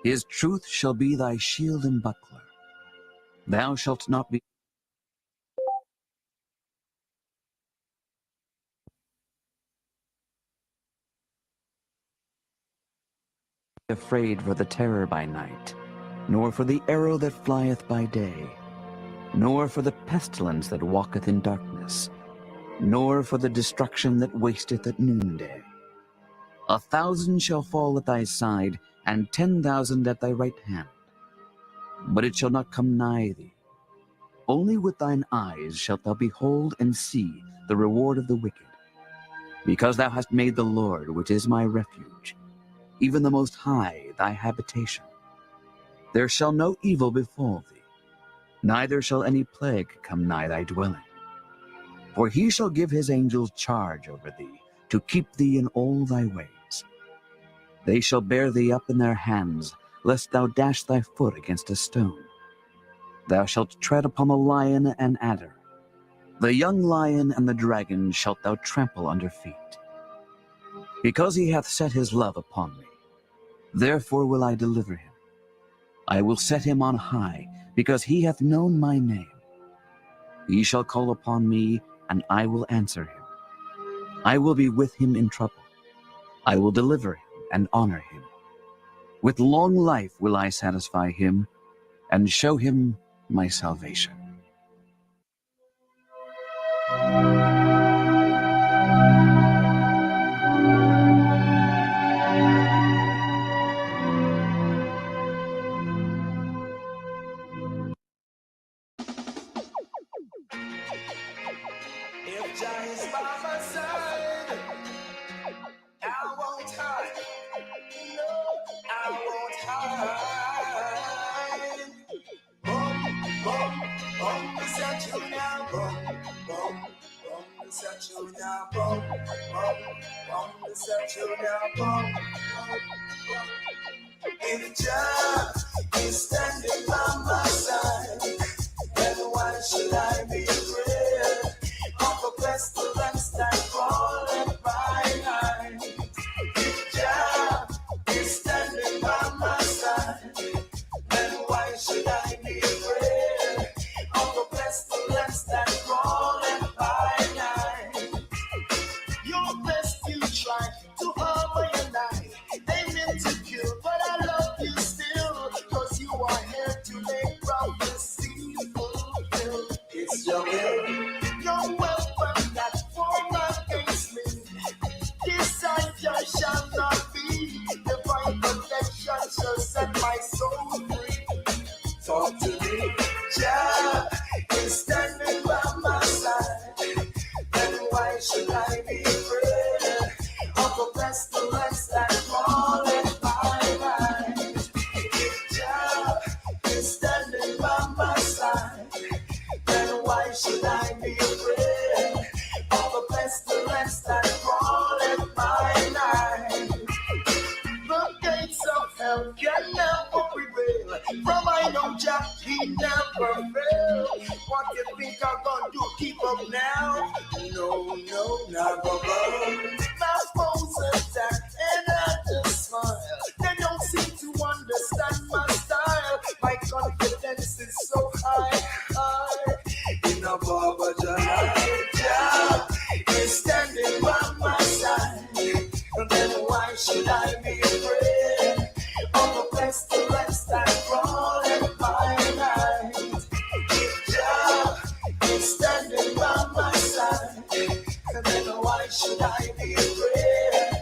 His truth shall be thy shield and buckler. Thou shalt not be afraid for the terror by night, nor for the arrow that flieth by day, nor for the pestilence that walketh in darkness, nor for the destruction that wasteth at noonday. 1,000 shall fall at thy side, and 10,000 at thy right hand, but it shall not come nigh thee. Only with thine eyes shalt thou behold and see the reward of the wicked, because thou hast made the Lord, which is my refuge, even the Most High, thy habitation. There shall no evil befall thee, neither shall any plague come nigh thy dwelling. For he shall give his angels charge over thee, to keep thee in all thy ways. They shall bear thee up in their hands, lest thou dash thy foot against a stone. Thou shalt tread upon the lion and adder. The young lion and the dragon shalt thou trample under feet. Because he hath set his love upon me, therefore will I deliver him. I will set him on high, because he hath known my name. He shall call upon me, and I will answer him. I will be with him in trouble. I will deliver him and honor him. With long life will I satisfy him, and show him my salvation. If Jah is by my side, I won't hide. No, I won't hide. Boom, boom, boom, this a junior. Boom, boom, boom, this a junior. Boom, boom, boom, this a junior. Boom, boom, boom. If Jah is standing by my side, then why should I be afraid of the pestilence that crawleth by night? If Jah is standing by my side, then why should I be afraid of the pestilence that crawleth by night? Your best you try to harm my and I. They meant to kill, but I love you still, cause you are here to make prophecy fulfilled. It's your will, no weapon that form against me. Desire shall not be, divine protection shall set my soul free. Talk to me, Jah is standing by my side, then why should I be afraid of the pestilence that crawleth by night? If Jah is standing by my side, then why should I be afraid of the pestilence that crawleth by night? The gates of hell can never prevail, from I know Jah, he never fail. What you think I'm gonna do, keep up now? No, no, not above. My foes attack and I just smile. They don't seem to understand my style. My confidence is so high, high. In a Baba Jah is standing by my side. Then why should I be afraid of the pestilence that crawleth by night? If Jah is standing by my side, then why should I be afraid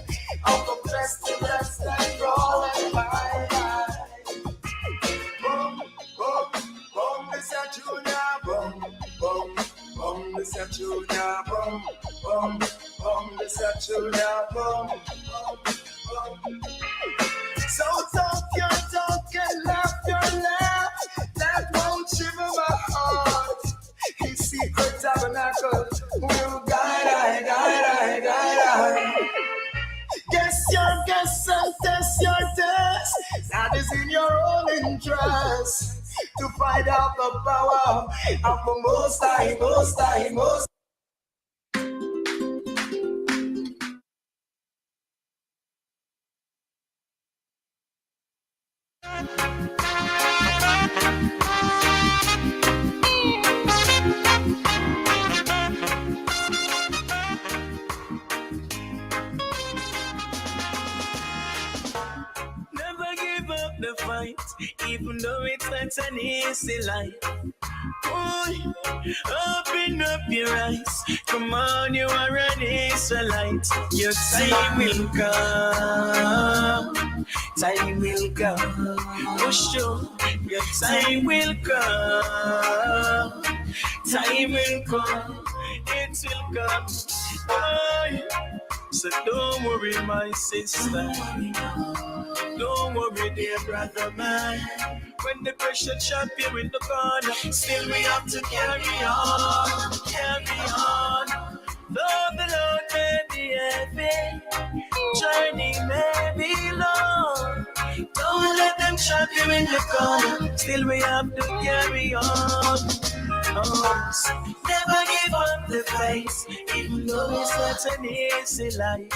of the pestilence that crawleth by night? Boom, boom, boom, this a junior. Boom, boom, boom, this a junior. Boom, boom, boom, this a junior. Boom, boom, boom. So talk your talk and laugh your laugh. That won't shiver my heart. His secret tabernacle will guide I. Guess your guess and test your test. That is in your own interest to find out the power of the Most High, Most High, Most Never give up the fight, even though it's not an easy life. Boy, open up your eyes. Come on, you are an Israelite. Your time will come. Time will come. For sure, your time will come. Time will come. It will come. Boy, so don't worry, my sister. Don't worry, dear brother, man. When the pressure chop you in the corner, still we have to carry on, carry on. Though the Lord may be heavy, journey may be long. Don't let them chop you in the corner, still we have to carry on. Oh, never give up the face, even though it's not an easy life.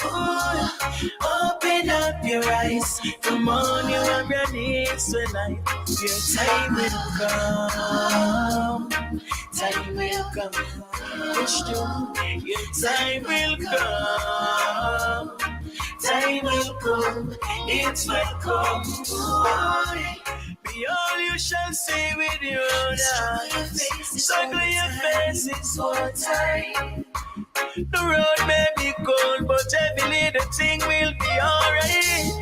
Oh, open up your eyes. Come on, you are ready tonight. Your time will come. Time will come. Push through. Your time will come. Time will come. It will come. Be all you shall see with your own eyes. Circle your faces for time. The road may be cold, but heavily the thing will be alright.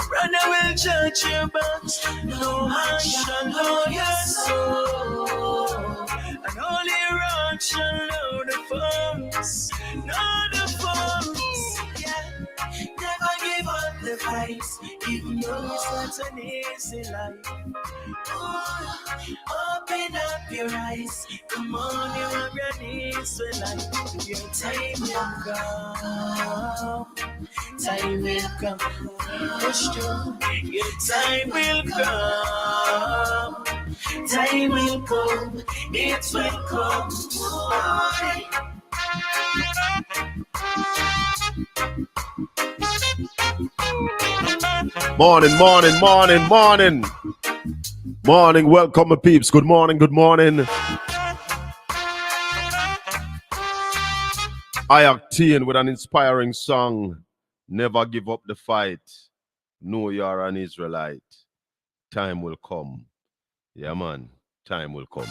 Brother will judge you, but no man shall know your soul. And only rock shall know the foes. Know the foes. Yeah. Never give up the fight, even though it's not an easy life. Oh, open up your eyes. Come on, you are ready to life. Your time will come. Time will come. Push through. Your time will come. Time will come. It will come. Morning, morning, morning, morning. Morning, welcome, my peeps. Good morning, good morning. I Octane with an inspiring song. Never give up the fight. Know you are an Israelite. Time will come. Yeah, man. Time will come.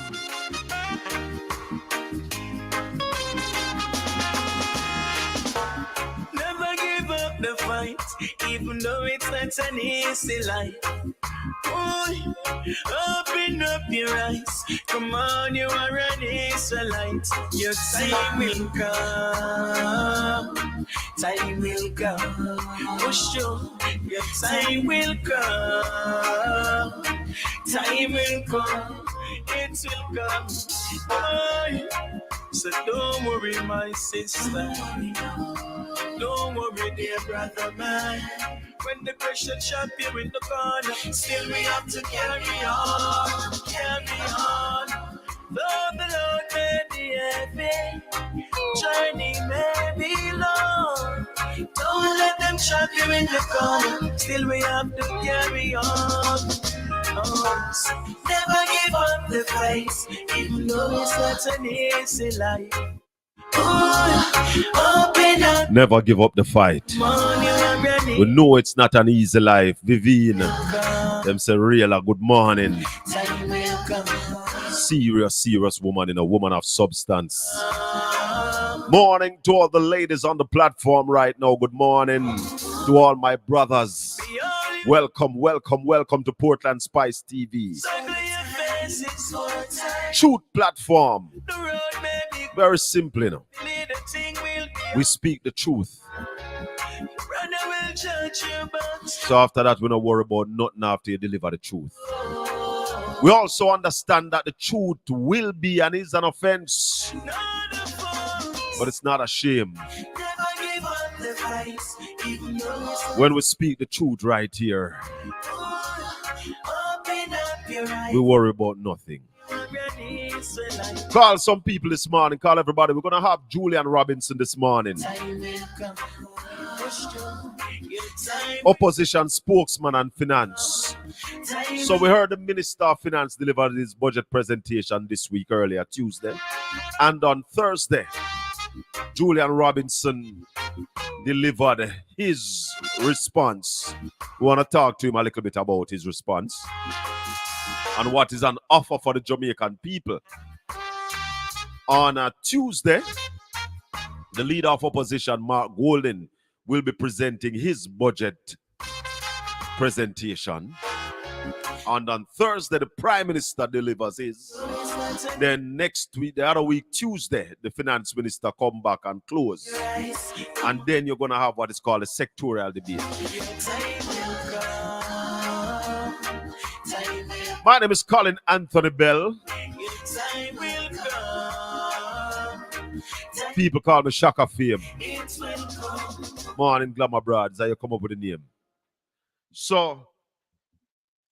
Never give up the fight, even though it's not an easy life. Boy, open up your eyes. Come on, you are an Israelite. Your time will come. Time will come. For sure, your time will come. Time will come. It will come. Boy, so don't worry, my sister. Don't worry, dear brother, man. When the pressure chop you in the corner, still we have to carry on, carry on. Though the Lord may be heavy, journey may be long. Don't let them chop you in the corner, still we have to carry on. Oh, never give up the fight, even though it's not an easy life. Never give up the fight. We know it's not an easy life. Vivian, them say real good morning. Serious woman in a woman of substance. Morning to all the ladies on the platform right now. Good morning to all my brothers. Welcome to Portland Spice TV. Truth platform. Very simple, you know. We speak the truth. So after that, we don't worry about nothing after you deliver the truth. We also understand that the truth will be and is an offense, but it's not a shame when we speak the truth right here. We worry about nothing. Call some people this morning. Call everybody. We're going to have Julian Robinson this morning. opposition spokesman and finance. So we heard the Minister of Finance deliver his budget presentation this week, earlier Tuesday. And on Thursday, Julian Robinson delivered his response. We want to talk to him a little bit about his response and what is an offer for the Jamaican people. On a Tuesday, the leader of opposition, Mark Golden, will be presenting his budget presentation. And on Thursday, the Prime Minister delivers his. Then next week, the other week, Tuesday, the Finance Minister come back and close. And then you're going to have what is called a sectorial debate. My name is Colin Anthony Bell. People call me SHACKA Fame. Morning Glamour Broads, how you come up with the name. So,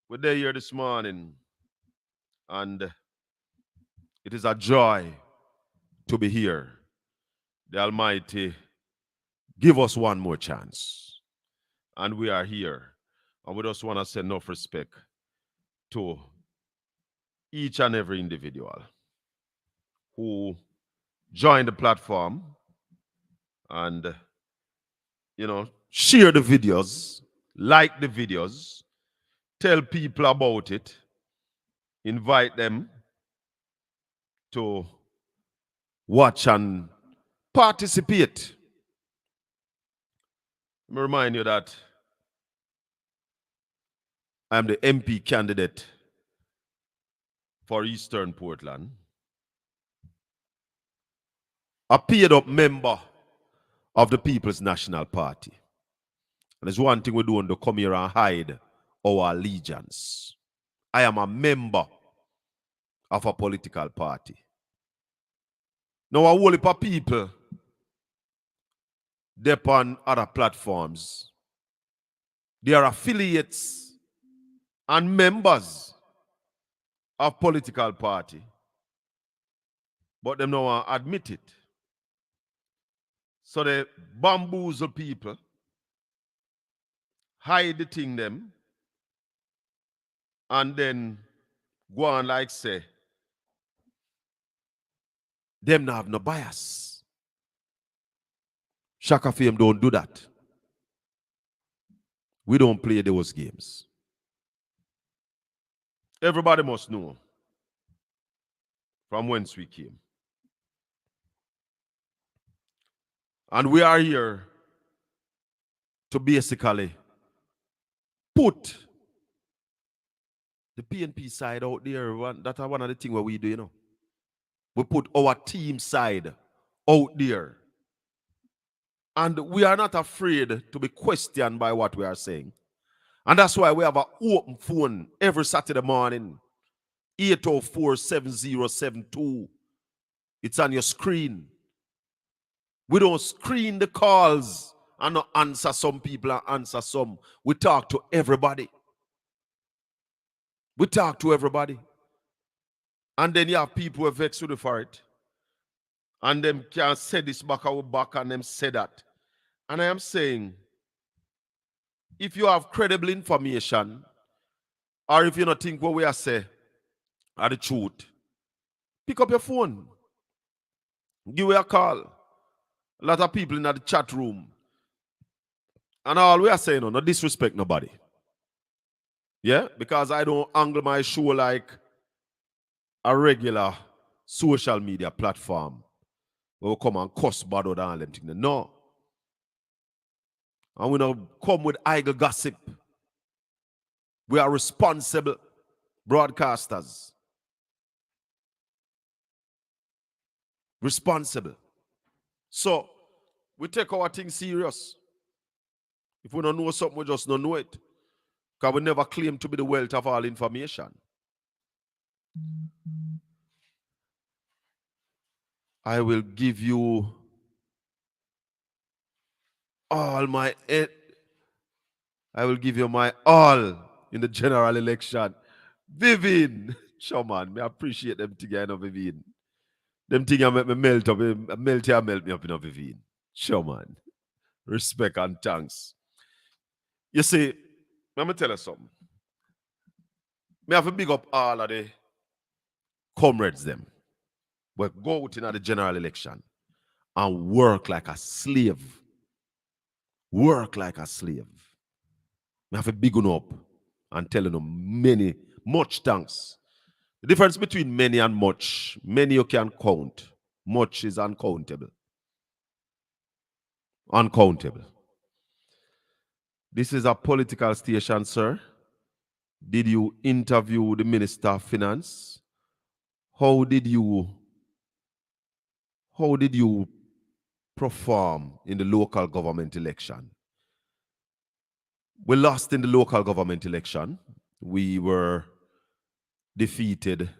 we're there here this morning, and it is a joy to be here. The Almighty give us one more chance. And we are here. And we just want to send enough respect to each and every individual who joined the platform and, share the videos, like the videos, tell people about it, invite them to watch and participate. Let me remind you that I am the MP candidate for Eastern Portland, a paid-up member of the People's National Party. And there's one thing we do to come here and hide our allegiance. I am a member of a political party. Now, a whole heap of people, they're on other platforms. They are affiliates and members of political party, but them don't admit it. So they bamboozle people, hide the thing them, and then go on like say, them not have no bias. SHACKA Fame don't do that. We don't play those games. Everybody must know from whence we came. And we are here to basically put the PNP side out there. That's one of the things where we do, We put our team side out there. And we are not afraid to be questioned by what we are saying. And that's why we have an open phone every Saturday morning. 804-7072. It's on your screen. We don't screen the calls and not answer some people and answer some. We talk to everybody. We talk to everybody. And then you have people who are vexed with you for it. And them can say this back our back and them say that. And I am saying, if you have credible information, or if you don't think what we are saying are the truth, pick up your phone. Give me a call. A lot of people in the chat room. And all we are saying, no disrespect nobody. Yeah? Because I don't angle my show like a regular social media platform where we come and cuss bad or all them things. No. And we don't come with idle gossip. We are responsible broadcasters. Responsible. So, we take our thing serious. If we don't know something, we just don't know it. Because we never claim to be the wealth of all information. I will give you all my... I will give you my all in the general election. Vivian. Sure, man. I appreciate them together, Vivian. Them things make me melt up. Melt me up, Vivian. Sure, man. Respect and thanks. You see, let me tell you something. Me have to big up all of the comrades them. We go out in the general election and work like a slave. Work like a slave. Me have to big on up and telling them much thanks. The difference between many and much, many you can count. Much is uncountable. Uncountable. This is a political station, sir. Did you interview the Minister of Finance? How did you perform in the local government election? We lost in the local government election. We were defeated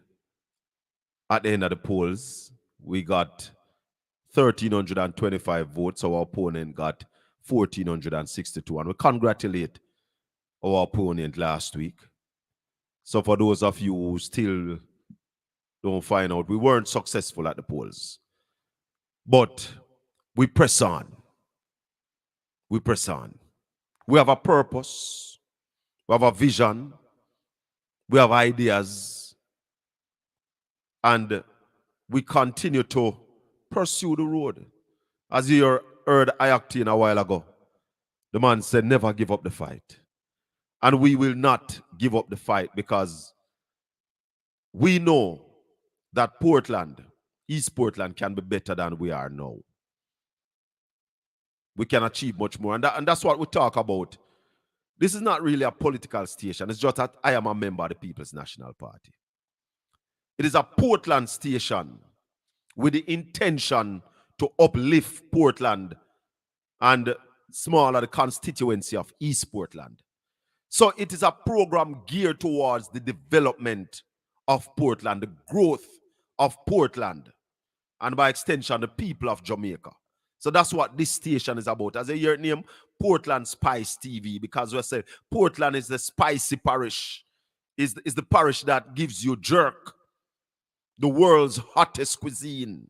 at the end of the polls. We got 1,325 votes. Our opponent got 1,462. And we congratulate our opponent last week. So for those of you who still don't find out, we weren't successful at the polls. But we press on. We press on. We have a purpose. We have a vision. We have ideas. And we continue to pursue the road. As you heard Ayaktin a while ago, the man said, never give up the fight. And we will not give up the fight because we know that Portland, East Portland, can be better than we are now. We can achieve much more. And that's what we talk about. This is not really a political station. It's just that I am a member of the People's National Party. It is a Portland station with the intention to uplift Portland and smaller the constituency of East Portland. So it is a program geared towards the development of Portland, the growth of Portland, and by extension, the people of Jamaica. So that's what this station is about. As a year name, Portland Spice TV, because we say Portland is the spicy parish, is the parish that gives you jerk, the world's hottest cuisine.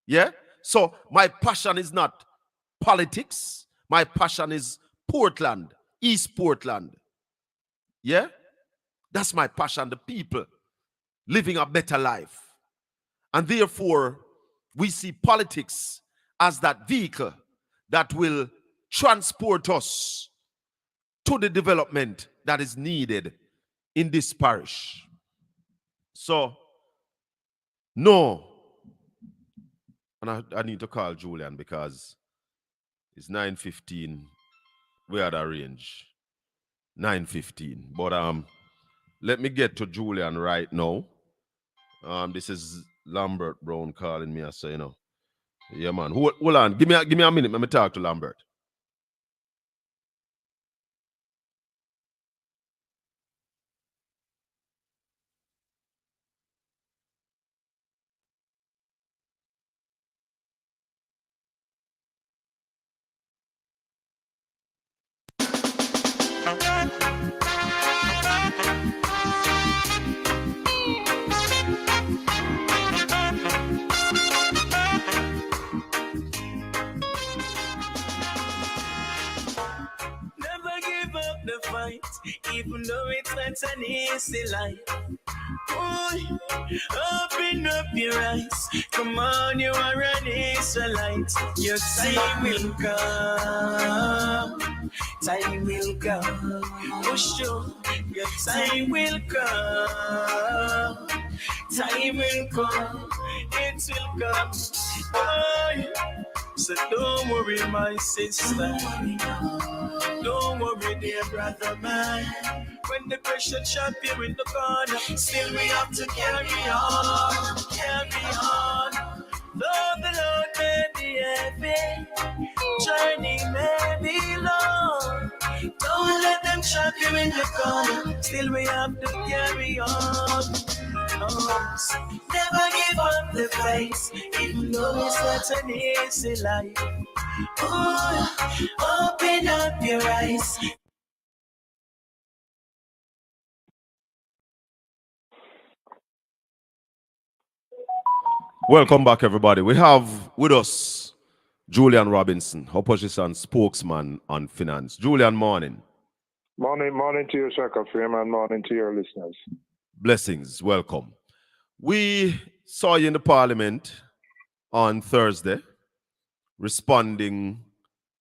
Yeah? So my passion is not politics. My passion is Portland, East Portland. Yeah? That's my passion, the people living a better life. And therefore, we see politics as that vehicle that will transport us to the development that is needed in this parish. So, no. And I need to call Julian because it's 9:15. We had a range. 9:15. But let me get to Julian right now. This is Lambert Brown calling me. I say, yeah, man. Hold on. Give me a minute. Let me talk to Lambert. Even though it's not an easy life. Boy, open up your eyes. Come on, you are an Israelite. Your time will come. Time will come. For sure, your time will come. Time will come. It will come. Boy, so don't worry, my sister. Don't worry, dear brother, man. When the pressure champ you in the corner, still we have to carry on, carry on. Though the Lord may be heavy, journey may be long. Don't let them trap you in the corner, still we have to carry on. Never give up the faith, even though it's not an easy life. Oh, open up your eyes. Welcome back, everybody. We have with us Julian Robinson, opposition spokesman on finance. Julian, morning. Morning to you, SHACKA fam, and morning to your listeners. Blessings, welcome. We saw you in the parliament on Thursday responding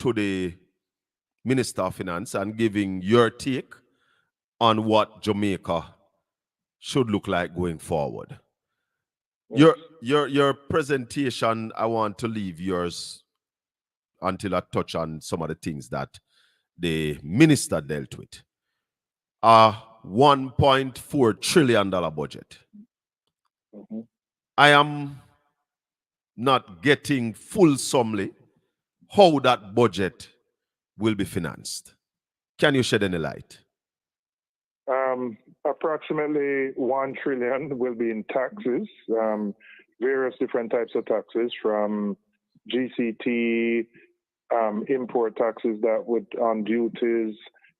to the Minister of Finance and giving your take on what Jamaica should look like going forward. Yes. Your presentation, I want to leave yours until I touch on some of the things that the minister dealt with. A $1.4 trillion budget. Mm-hmm. I am not getting fulsomely how that budget will be financed. Can you shed any light? Approximately 1 trillion will be in taxes, various different types of taxes, from GCT, import taxes that would on duties,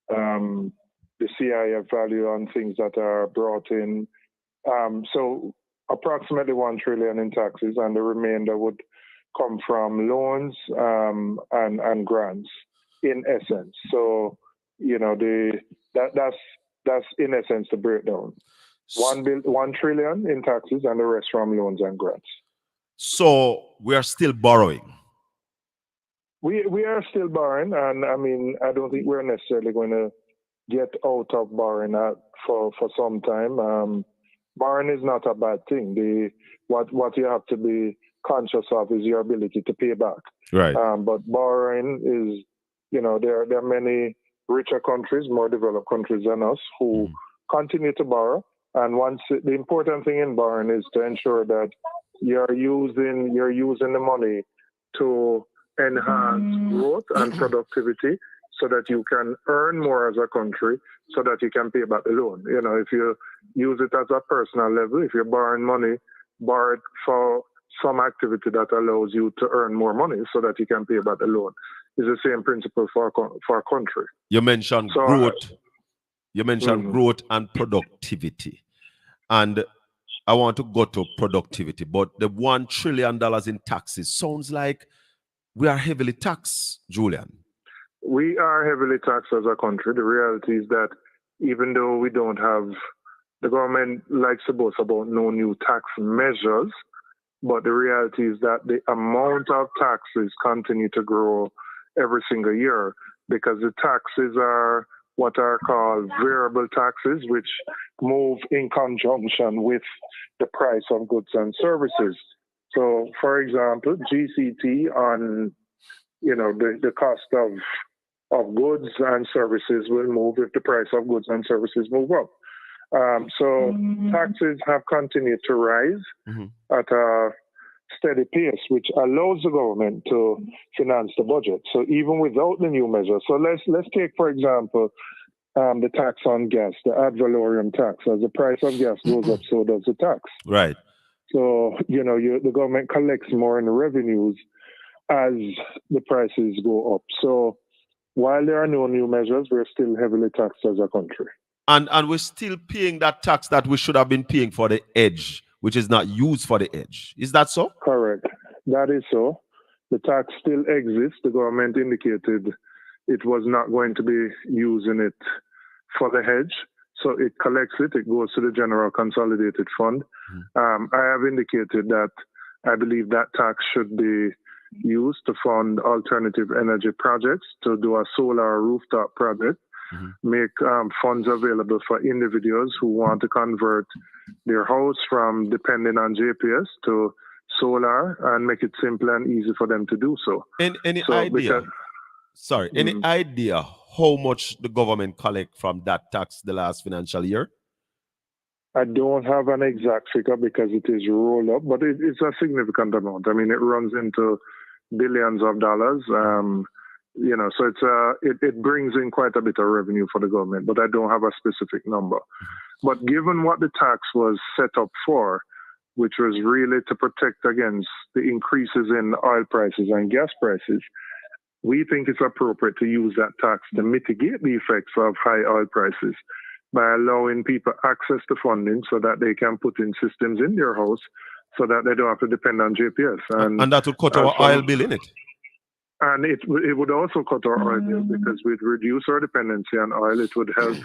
the CIF value on things that are brought in. So approximately 1 trillion in taxes, and the remainder would come from loans and grants, in essence. So, you know, that's in essence the breakdown. 1 trillion in taxes and the rest from loans and grants. So we are still borrowing. We are still borrowing, and I mean, I don't think we're necessarily going to get out of borrowing for some time. Borrowing is not a bad thing. What you have to be conscious of is your ability to pay back. Right. But borrowing is, you know, there are many richer countries, more developed countries than us, who continue to borrow. And the important thing in borrowing is to ensure that you're using the money to enhance growth and productivity, so that you can earn more as a country, so that you can pay back the loan. You know, if you use it as a personal level, if you're borrowing money, borrow it for some activity that allows you to earn more money so that you can pay back the loan. It's the same principle for a country. You mentioned growth. You mentioned growth and productivity. And I want to go to productivity, but the $1 trillion in taxes sounds like we are heavily taxed, Julian. We are heavily taxed as a country. The reality is that even though we don't have, the government likes to boast about no new tax measures, but the reality is that the amount of taxes continue to grow every single year, because the taxes are what are called variable taxes, which move in conjunction with the price of goods and services. So, for example, GCT on, you know, the cost of goods and services will move if the price of goods and services move up. So taxes have continued to rise at a steady pace, which allows the government to finance the budget. So even without the new measures, so let's take, for example, the tax on gas, the ad valorem tax. As the price of gas goes up, so does the tax. Right. So, you know, the government collects more in the revenues as the prices go up. So while there are no new measures, we're still heavily taxed as a country. And we're still paying that tax that we should have been paying for the edge, which is not used for the edge. Is that so? Correct. That is so. The tax still exists. The government indicated it was not going to be using it for the hedge. So it collects it. It goes to the General Consolidated Fund. I have indicated that I believe that tax should be used to fund alternative energy projects, to do a solar rooftop project, make funds available for individuals who want to convert their house from depending on JPS to solar, and make it simple and easy for them to do so. Any idea? Any idea how much the government collect from that tax the last financial year? I don't have an exact figure because it is rolled up, but it's a significant amount. I mean, it runs into billions of dollars. You know, so it brings in quite a bit of revenue for the government, but I don't have a specific number. But given what the tax was set up for, which was really to protect against the increases in oil prices and gas prices, we think it's appropriate to use that tax to mitigate the effects of high oil prices by allowing people access to funding so that they can put in systems in their house so that they don't have to depend on JPS. And that will cut our oil bill, innit? And it would also cut our oil bill because we'd reduce our dependency on oil. It would help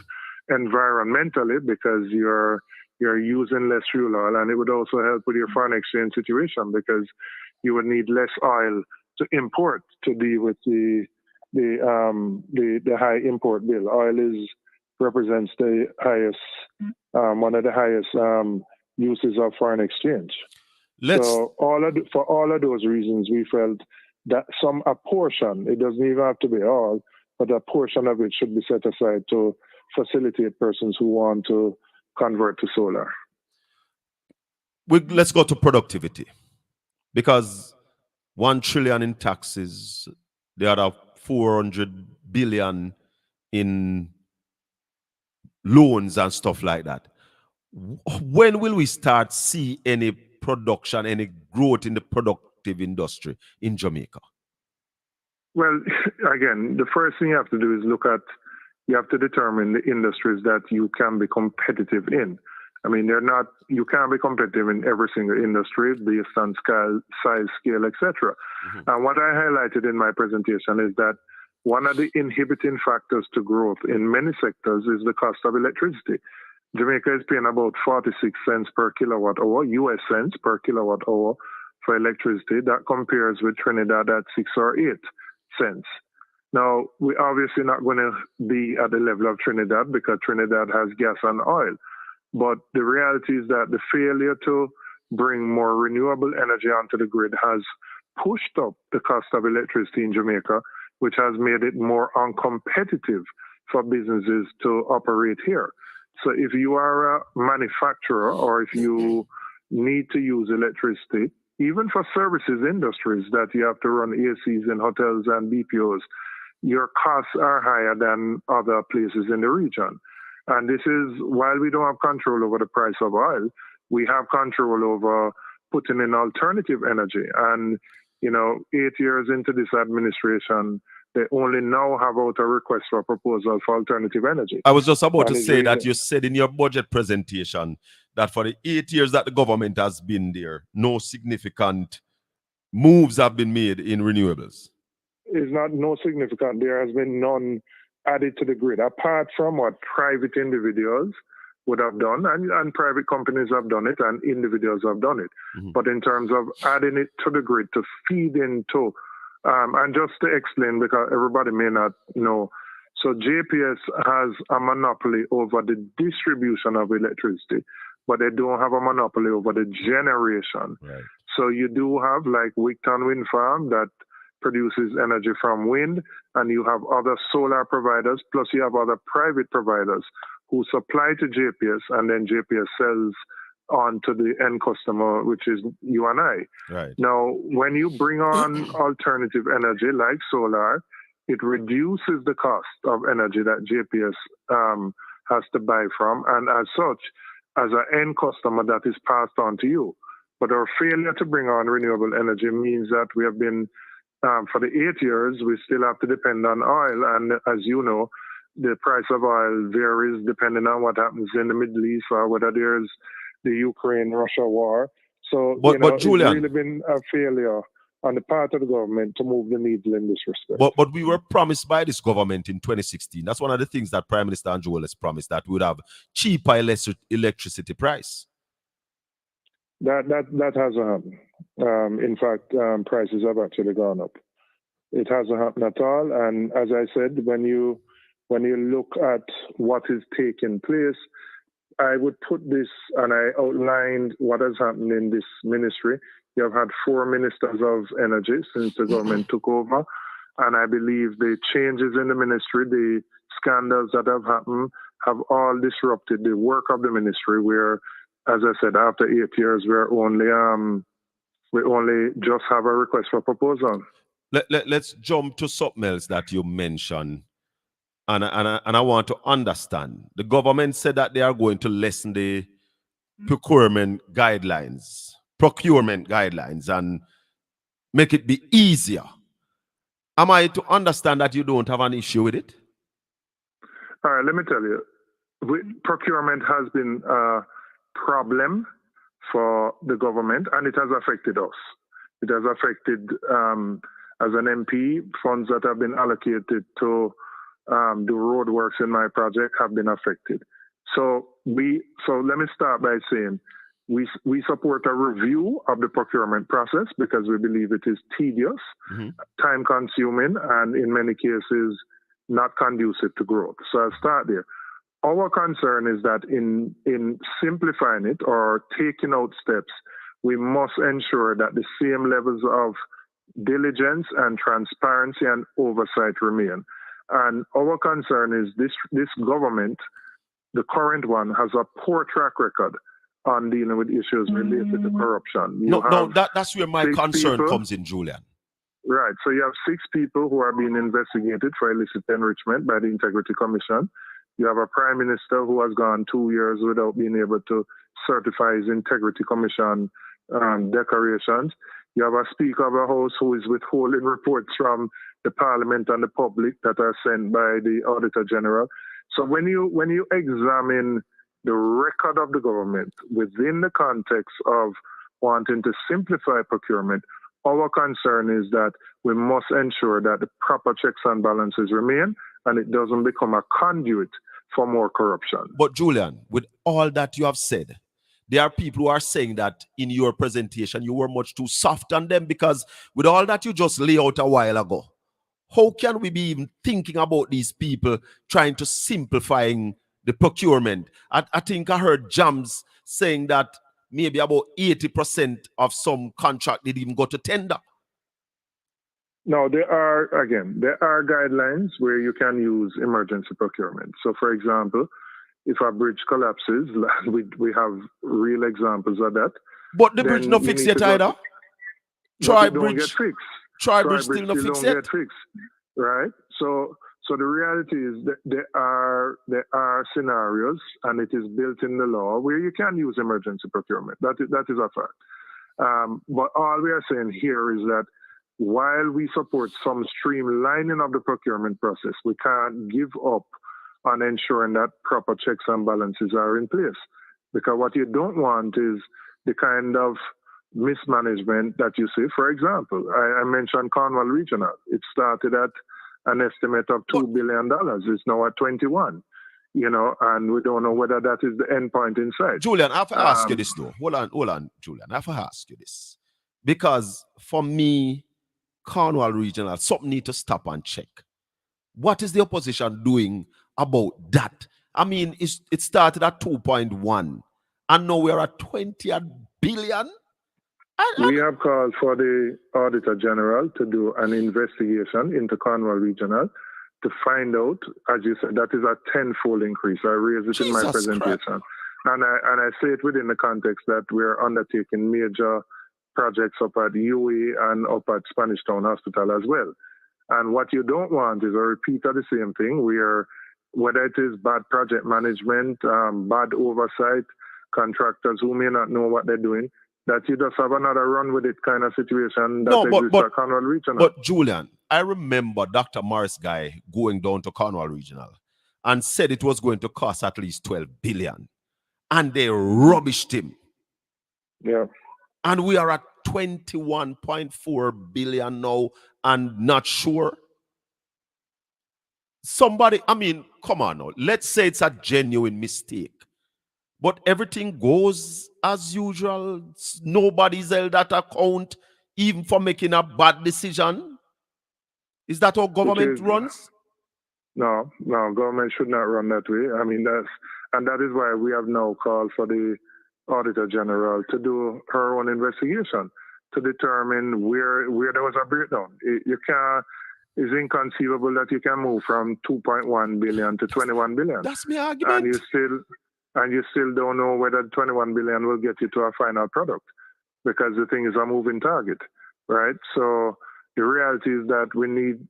environmentally because you're using less fuel oil, and it would also help with your foreign exchange situation because you would need less oil to import to deal with the high import bill. Oil represents the highest one of the highest uses of foreign exchange. So for all of those reasons, we felt that a portion, it doesn't even have to be all, but a portion of it should be set aside to facilitate persons who want to convert to solar. Let's go to productivity, because 1 trillion in taxes, the other 400 billion in loans and stuff like that. When will we start see any production, any growth in the productive industry in Jamaica? Well, again, the first thing you have to do is you have to determine the industries that you can be competitive in. I mean, you can't be competitive in every single industry based on size, scale, etc. And what I highlighted in my presentation is that one of the inhibiting factors to growth in many sectors is the cost of electricity. Jamaica is paying about 46 cents per kilowatt hour, US cents per kilowatt hour for electricity. That compares with Trinidad at 6 or 8 cents. Now, we're obviously not going to be at the level of Trinidad because Trinidad has gas and oil. But the reality is that the failure to bring more renewable energy onto the grid has pushed up the cost of electricity in Jamaica, which has made it more uncompetitive for businesses to operate here. So if you are a manufacturer or if you need to use electricity, even for services industries that you have to run ACs in hotels and BPOs, your costs are higher than other places in the region. And this is, while we don't have control over the price of oil, we have control over putting in alternative energy. And, 8 years into this administration, they only now have out a request for a proposal for alternative energy. I was just about to say that you said in your budget presentation that for the 8 years that the government has been there, no significant moves have been made in renewables. It's not no significant. There has been none added to the grid, apart from what private individuals would have done, and private companies have done it, and individuals have done it. But in terms of adding it to the grid to feed into, and just to explain, because everybody may not know, so JPS has a monopoly over the distribution of electricity, but they don't have a monopoly over the generation. Right. So you do have like Wigton Wind Farm that produces energy from wind, and you have other solar providers, plus you have other private providers who supply to JPS, and then JPS sells on to the end customer, which is you and I. Right. Now, when you bring on alternative energy like solar, it reduces the cost of energy that JPS has to buy from, and as such, as an end customer, that is passed on to you. But our failure to bring on renewable energy means that we have been, for the 8 years, we still have to depend on oil. And as you know, the price of oil varies depending on what happens in the Middle East or whether there's the Ukraine-Russia war. So, but Julian, it's really been a failure on the part of the government to move the needle in this respect. But we were promised by this government in 2016. That's one of the things that Prime Minister Andrew has promised, that we would have cheaper electricity price. That hasn't happened. In fact, prices have actually gone up. It hasn't happened at all. And as I said, when you look at what is taking place, I would put this, and I outlined what has happened in this ministry. You have had 4 ministers of energy since the government took over. And I believe the changes in the ministry, the scandals that have happened, have all disrupted the work of the ministry, where, as I said, after 8 years, we only just have a request for proposal. Let's jump to something else that you mentioned. And I want to understand. The government said that they are going to lessen the procurement guidelines and make it be easier. Am I to understand that you don't have an issue with it? All right, let me tell you. Procurement has been a problem for the government, and it has affected us. It has affected As an MP, funds that have been allocated to do roadworks in my project have been affected. So let me start by saying we support a review of the procurement process because we believe it is tedious, time consuming, and in many cases not conducive to growth. So I'll start there. Our concern is that in simplifying it or taking out steps, we must ensure that the same levels of diligence and transparency and oversight remain. And our concern is this government, the current one, has a poor track record on dealing with issues related to corruption. That's where my concern comes in, Julian. Right. So you have 6 people who are being investigated for illicit enrichment by the Integrity Commission. You have a prime minister who has gone 2 years without being able to certify his Integrity Commission declarations. You have a speaker of a house who is withholding reports from the parliament and the public that are sent by the Auditor General. So when you examine the record of the government within the context of wanting to simplify procurement, our concern is that we must ensure that the proper checks and balances remain and it doesn't become a conduit for more corruption. But Julian, with all that you have said, there are people who are saying that in your presentation you were much too soft on them because with all that you just lay out a while ago, how can we be even thinking about these people trying to simplifying the procurement? I think I heard Jams saying that maybe about 80% of some contract didn't even go to tender. No, there are guidelines where you can use emergency procurement. So, for example, if a bridge collapses, we have real examples of that. But the bridge not fixed yet either. Try bridge don't get fixed. Try bridge still not fixed yet. Get fixed, right? So the reality is that there are scenarios, and it is built in the law where you can use emergency procurement. That is a fact. But all we are saying here is that while we support some streamlining of the procurement process, we can't give up on ensuring that proper checks and balances are in place. Because what you don't want is the kind of mismanagement that you see. For example, I mentioned Cornwall Regional. It started at an estimate of $2 billion. It's now at 21. And we don't know whether that is the end point in sight. Julian, I have to ask you this though. Hold on, Julian. I have to ask you this. Because for me, Cornwall Regional, something need to stop and check. What is the opposition doing about that? I mean, it started at 2.1 and now we're at 20 billion. We have called for the Auditor General to do an investigation into Cornwall Regional to find out, as you said, that is a tenfold increase. I raised it in my presentation. And I say it within the context that we're undertaking major projects up at UE and up at Spanish Town Hospital as well. And what you don't want is a repeat of the same thing where whether it is bad project management, bad oversight, contractors who may not know what they're doing, that you just have another run with it kind of situation that exists at Cornwall Regional. But Julian, I remember Dr. Morris Guy going down to Cornwall Regional and said it was going to cost at least 12 billion. And they rubbished him. Yeah. And we are at 21.4 billion now and not sure. Somebody, I mean, come on now. Let's say it's a genuine mistake. But everything goes as usual. Nobody's held that account, even for making a bad decision. Is that how government runs? No, government should not run that way. I mean, that is why we have now called for the Auditor General to do her own investigation to determine where there was a breakdown. It's inconceivable that you can move from 2.1 billion to 21 billion. That's my argument. And you still don't know whether 21 billion will get you to a final product because the thing is a moving target, right? So the reality is that we need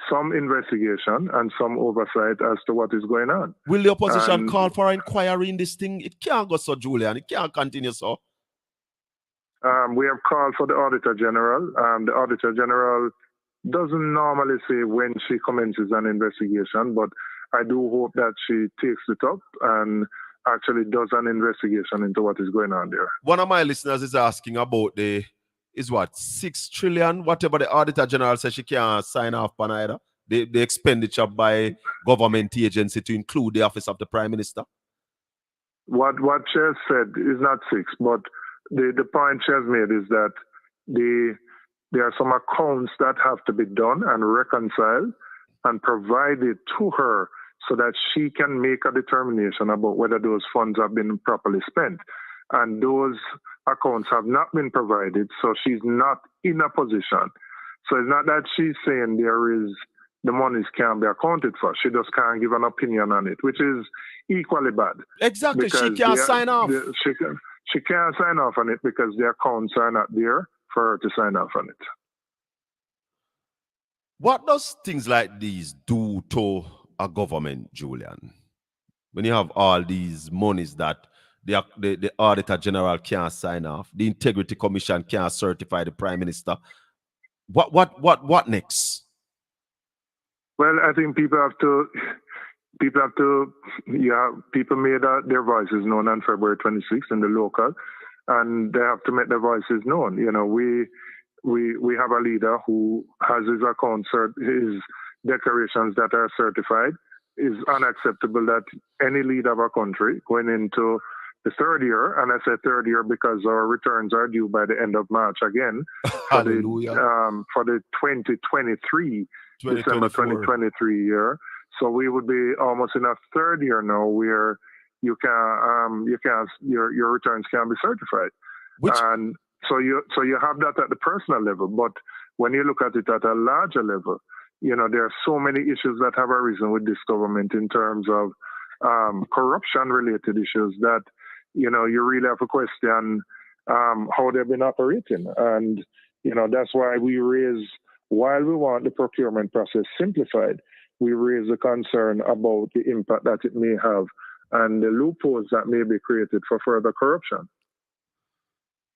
some investigation and some oversight as to what is going on. Will the opposition call for an inquiry in this thing? It can't go so, Julian. It can't continue so. We have called for the Auditor General. The Auditor General doesn't normally say when she commences an investigation, but I do hope that she takes it up and actually does an investigation into what is going on there. One of my listeners is asking about the is what, 6 trillion, whatever the Auditor General says she can't sign off on either. The expenditure by government agency to include the office of the Prime Minister. What she has said is not 6, but the point she has made is that there are some accounts that have to be done and reconciled and provided to her so that she can make a determination about whether those funds have been properly spent. And those accounts have not been provided, so she's not in a position. So it's not that she's saying the monies can't be accounted for. She just can't give an opinion on it, which is equally bad. Exactly, she can't sign off. She can't sign off on it because the accounts are not there for her to sign off on it. What does things like these do to a government, Julian? When you have all these monies that the Auditor General can't sign off, the Integrity Commission can't certify the Prime Minister. What next? Well, I think people made their voices known on February 26th in the local, and they have to make their voices known. You know, we have a leader who has his accounts, his declarations that are certified. Is unacceptable that any leader of a country going into the third year, and I say third year because our returns are due by the end of March again for the 2023, December 2023 year. So we would be almost in a third year now where your returns can be certified. And so you have that at the personal level, but when you look at it at a larger level, you know, there are so many issues that have arisen with this government in terms of corruption-related issues that, you know, you really have to question how they've been operating. And, you know, that's why while we want the procurement process simplified, we raise a concern about the impact that it may have and the loopholes that may be created for further corruption.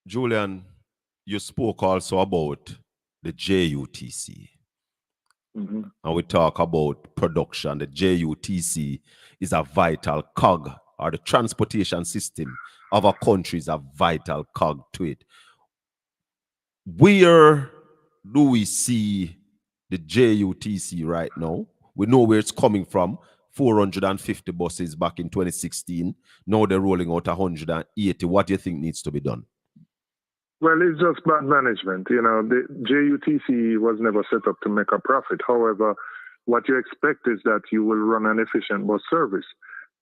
Julian, you spoke also about the JUTC. Mm-hmm. And we talk about production. The JUTC is a vital cog, or the transportation system of a country is a vital cog to it. Where do we see the JUTC right now? We know where it's coming from. 450 buses back in 2016. Now they're rolling out 180. What do you think needs to be done? Well, it's just bad management. You know, the JUTC was never set up to make a profit. However, what you expect is that you will run an efficient bus service.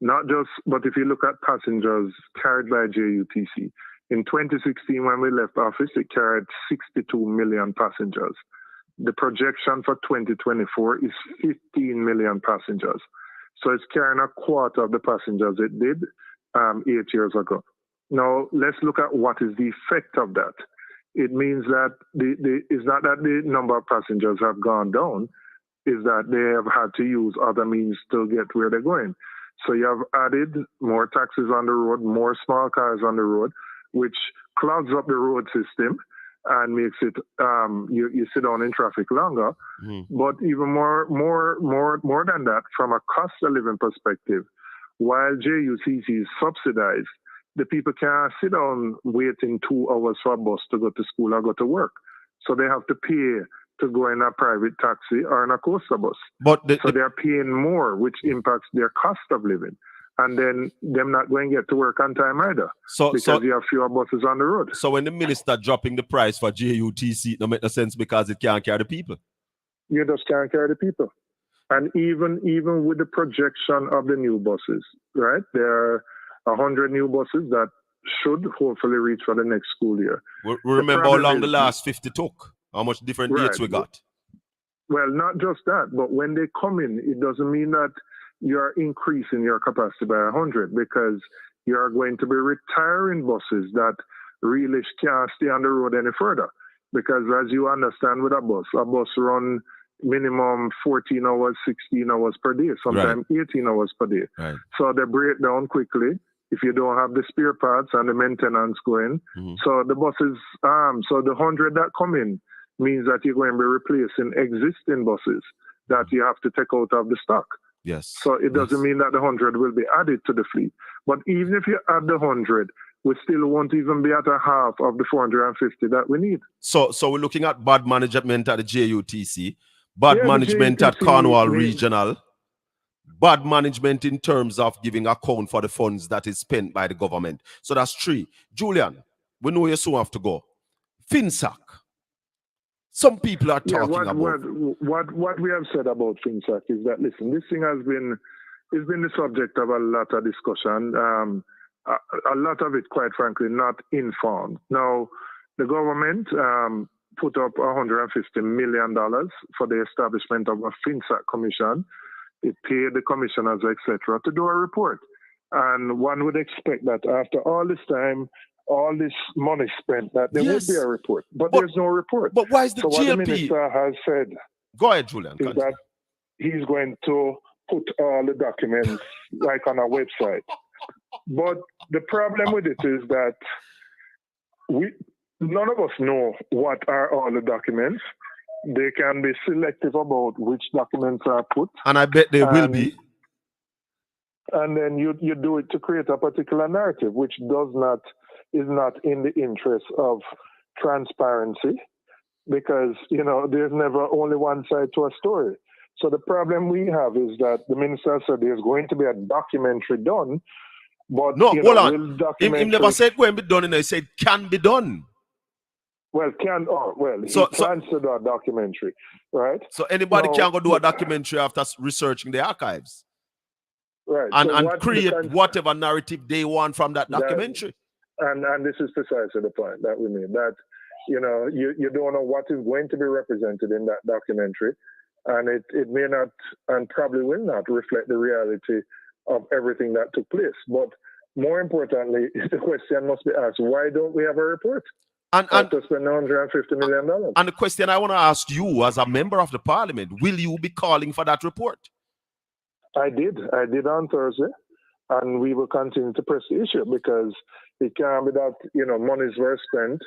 But if you look at passengers carried by JUTC, in 2016, when we left office, it carried 62 million passengers. The projection for 2024 is 15 million passengers. So it's carrying a quarter of the passengers it did 8 years ago. Now, let's look at what is the effect of that. It means that it's not that the number of passengers have gone down, is that they have had to use other means to get where they're going. So you have added more taxis on the road, more small cars on the road, which clogs up the road system and makes it you sit down in traffic longer. But even more than that, from a cost of living perspective, while JUTC is subsidized, the people can't sit down waiting 2 hours for a bus to go to school or go to work. So they have to pay to go in a private taxi or in a coaster bus. So they're paying more, which impacts their cost of living. And then them not going to get to work on time either, because you have fewer buses on the road. So when the minister dropping the price for JUTC, it don't make no sense because it can't carry the people. You just can't carry the people. And even with the projection of the new buses, right? There are 100 new buses that should hopefully reach for the next school year. We remember how long the last 50 took, how much different dates we got. Well, not just that, but when they come in, it doesn't mean that you're increasing your capacity by 100, because you're going to be retiring buses that really can't stay on the road any further. Because as you understand with a bus run minimum 14 hours, 16 hours per day, sometimes 18 hours per day. Right. So they break down quickly if you don't have the spare parts and the maintenance going. So the buses, so the 100 that come in means that you're going to be replacing existing buses that you have to take out of the stock. Yes. So it doesn't mean that the 100 will be added to the fleet. But even if you add the 100, we still won't even be at a half of the 450 that we need. So we're looking at bad management at the JUTC, bad management at JUTC Cornwall Regional, bad management in terms of giving account for the funds that is spent by the government. So that's 3. Julian, we know you soon have to go. FinSAC. Some people are talking about. What we have said about FinSAC is that, listen, this thing has been the subject of a lot of discussion. A lot of it, quite frankly, not informed. Now, the government put up $150 million for the establishment of a FinSAC commission. It paid the commissioners, etc., to do a report. And one would expect that after all this time, all this money spent, that there would be a report. But there's no report. But why is the so GLP? What the minister has said, go ahead, Julian, is that he's going to put all the documents like on a website. But the problem with it is that none of us know what are all the documents. They can be selective about which documents are put. And I bet they will be. And then you do it to create a particular narrative, which is not in the interest of transparency, because, there's never only one side to a story. So the problem we have is that the minister said there's going to be a documentary done, but no, hold on. He never said going to be done, he said can be done. Well, he plans to do a documentary, right? So anybody can go do a documentary after researching the archives. Right. And create whatever narrative they want from that documentary. And this is precisely the point that we made, that, you don't know what is going to be represented in that documentary. And it may not and probably will not reflect the reality of everything that took place. But more importantly, the question must be asked, why don't we have a report? And to spend $150 million. And the question I want to ask you as a member of the parliament, will you be calling for that report? I did on Thursday, and we will continue to press the issue, because it can't be that, monies were spent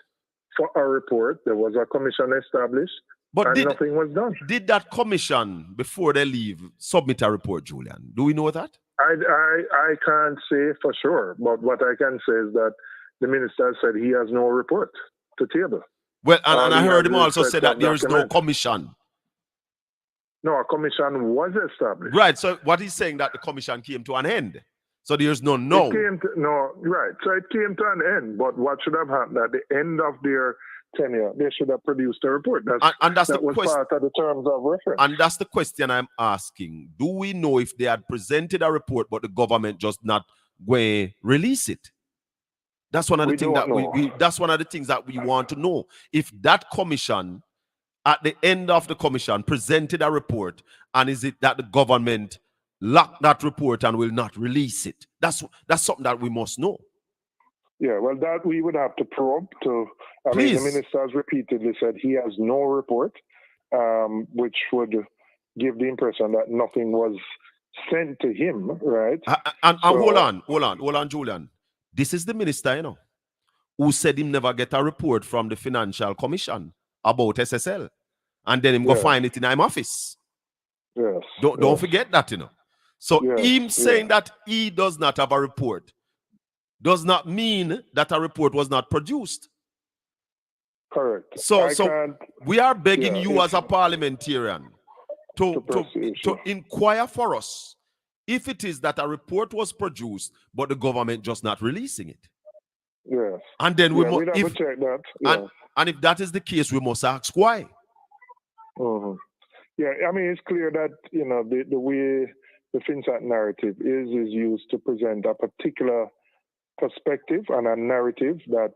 for a report. There was a commission established, and nothing was done. Did that commission, before they leave, submit a report, Julian? Do we know that? I can't say for sure, but what I can say is that the minister said he has no report to table. Well, and I heard him also say that there is no commission. No, a commission was established. Right, so what he's saying that the commission came to an end. So there's no. Right, so it came to an end, but what should have happened at the end of their tenure? They should have produced a report. That was part of the terms of reference. And that's the question I'm asking. Do we know if they had presented a report, but the government just not going to release it? That's one of the things that that's one of the things that we want to know. If that commission, at the end of the commission, presented a report, and is it that the government locked that report and will not release it? That's something that we must know. Yeah, well, that we would have to probe to. I mean, the minister has repeatedly said he has no report, which would give the impression that nothing was sent to him, right? And hold on, Julian. This is the minister, who said him never get a report from the Financial Commission about SSL, and then him go find it in his office. Yes. Don't forget that, So him saying that he does not have a report does not mean that a report was not produced. Correct. So we are begging you as a parliamentarian to inquire for us if it is that a report was produced, but the government just not releasing it. Yes. And then we must check that. Yeah. And if that is the case, we must ask why. Mm-hmm. Yeah, I mean, it's clear that, the way the FinSAC narrative is used to present a particular perspective and a narrative that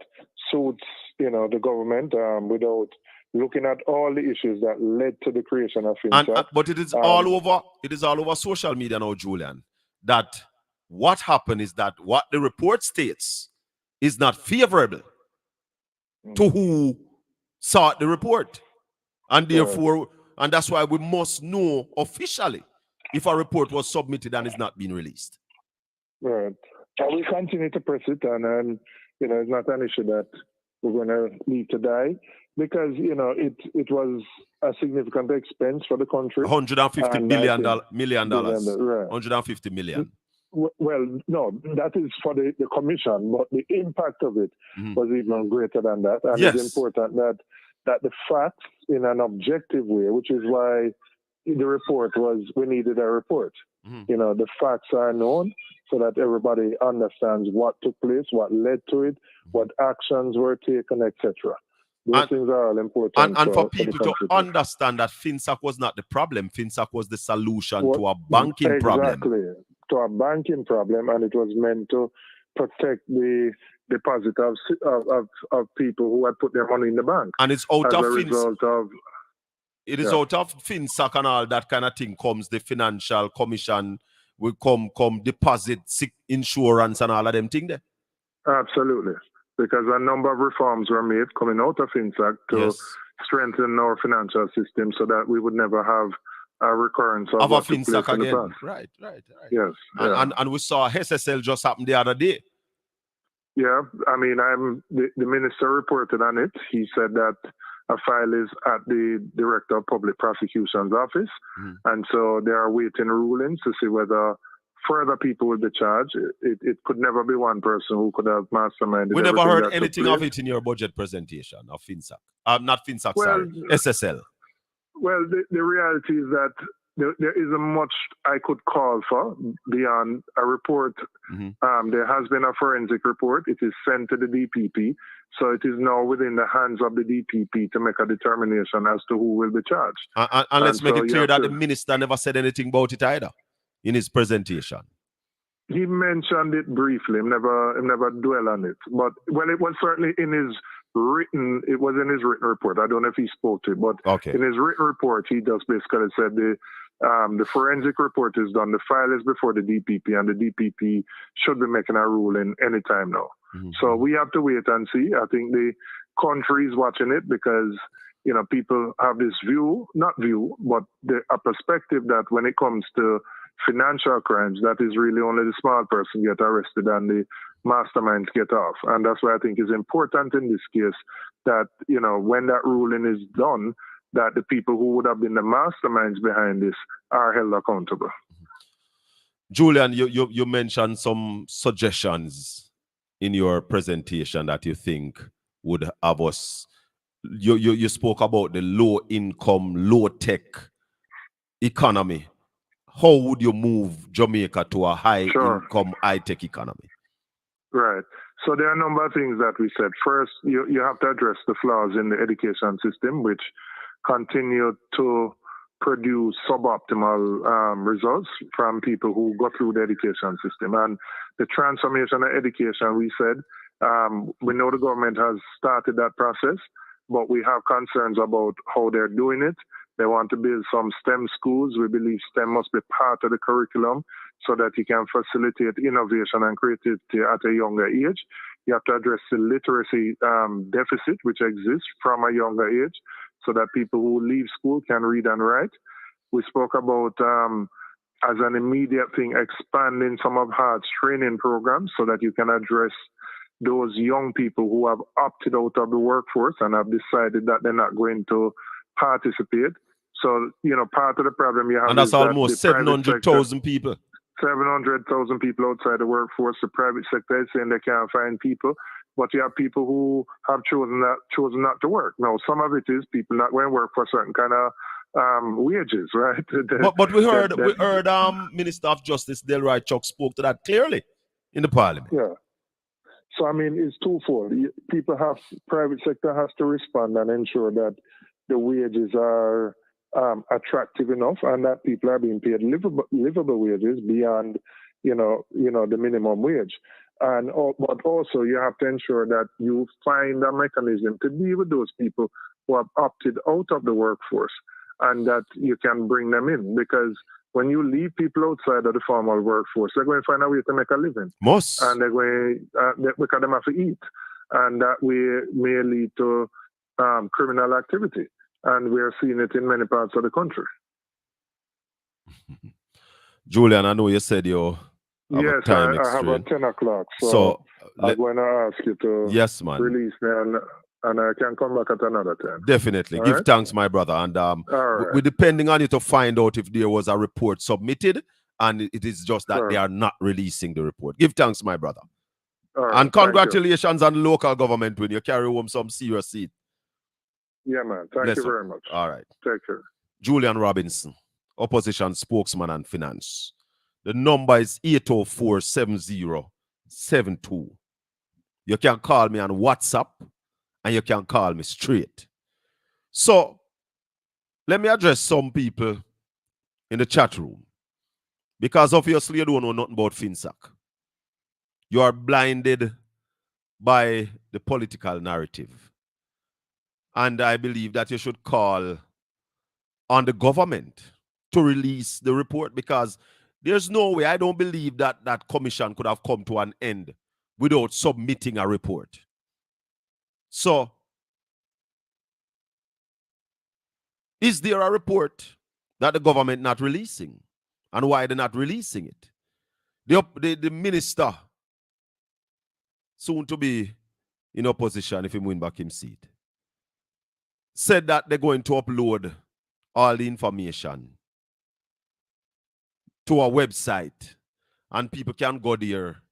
suits, the government without looking at all the issues that led to the creation of FinSAC. But it is all over. It is all over social media now, Julian. That what happened is that what the report states is not favorable to who sought the report, and therefore, and that's why we must know officially if a report was submitted and is not being released. Right. We continue to press it, and it's not an issue that we're going to leave to die, because it was a significant expense for the country. $150 million. Right. $150 million. Well, no, that is for the commission, but the impact of it was even greater than that. And Yes. it's important that the facts in an objective way, which is why the report was, we needed a report. You know, the facts are known so that everybody understands what took place, what led to it, what actions were taken, etc. Those things are all important. And for people to understand that FinSAC was not the problem, FinSAC was the solution to a banking problem. Exactly, to a banking problem, and it was meant to protect the deposit of people who had put their money in the bank. And it's out of result of it is out of FinSAC and all that kind of thing comes the financial commission, will come deposit, insurance and all of them things there. Absolutely. Because a number of reforms were made coming out of FinSAC to strengthen our financial system so that we would never have a recurrence of a FinSAC again. Right. Yes. And we saw SSL just happen the other day. Yeah, I mean, the minister reported on it. He said that a file is at the Director of Public Prosecution's office, and so they are waiting rulings to see whether further people will be charged. It could never be one person who could have masterminded. We never heard anything of it in your budget presentation of FinSAC. Not FinSAC, sorry, SSL. Well, the reality is that there isn't much I could call for beyond a report. There has been a forensic report. It is sent to the DPP. So it is now within the hands of the DPP to make a determination as to who will be charged. And let's make it clear that the minister never said anything about it either in his presentation. He mentioned it briefly. He never dwell on it. But it was certainly in his written report. I don't know if he spoke to it, but in his written report, he just basically said the forensic report is done. The file is before the DPP, and the DPP should be making a ruling anytime now. So we have to wait and see. I think the country is watching it because, you know, people have this but a perspective that when it comes to financial crimes, that is really only the small person get arrested and the masterminds get off. And that's why I think it's important in this case that, you know, when that ruling is done, that the people who would have been the masterminds behind this are held accountable. Julian, you mentioned some suggestions in your presentation that you think would have us. You spoke about the low income, low tech economy. How would you move Jamaica to a high income, high tech economy? Right. So there are a number of things that we said. First, you have to address the flaws in the education system, which continue to produce suboptimal results from people who go through the education system. And the transformation of education, we said, we know the government has started that process, but we have concerns about how they're doing it. They want to build some STEM schools. We believe STEM must be part of the curriculum so that you can facilitate innovation and creativity at a younger age. You have to address the literacy deficit, which exists from a younger age, so that people who leave school can read and write. We spoke about, as an immediate thing, expanding some of HEART's training programs so that you can address those young people who have opted out of the workforce and have decided that they're not going to participate. So, you know, part of the problem you have and that's is almost 700,000 people. 700,000 people outside the workforce. The private sector is saying they can't find people, but you have people who have chosen not to work. Now, some of it is people not going to work for certain kind of wages, right? But we heard Minister of Justice Delroy Chuck spoke to that clearly in the Parliament. Yeah. So I mean, it's twofold. Private sector has to respond and ensure that the wages are attractive enough and that people are being paid livable wages beyond, you know, the minimum wage. But also you have to ensure that you find a mechanism to deal with those people who have opted out of the workforce and that you can bring them in, because when you leave people outside of the formal workforce, they're going to find a way to make a living. Most. And they're going because they have to eat. And that way may lead to criminal activity. And we're seeing it in many parts of the country. Julian, I know you said you have yes, a time I have a 10 o'clock. So I'm going to ask you to release me and I can come back at another time. Definitely. Give thanks, my brother. And we're depending on you to find out if there was a report submitted and it is just that Sure. they are not releasing the report. Give thanks, my brother. All right, And congratulations on the local government when you carry home some serious seat. Yeah, man. Thank Bless you up. very much. All right. Take care. Julian Robinson, opposition spokesman and finance. The number is 804-7072. You can call me on WhatsApp and you can call me straight. So, let me address some people in the chat room. Because obviously you don't know nothing about FinSAC. You are blinded by the political narrative. And I believe that you should call on the government to release the report, because there's no way, I don't believe that that commission could have come to an end without submitting a report. So, is there a report that the government not releasing? And why they're not releasing it? The minister, soon to be in opposition if he win back his seat, said that they're going to upload all the information to a website and people can go there.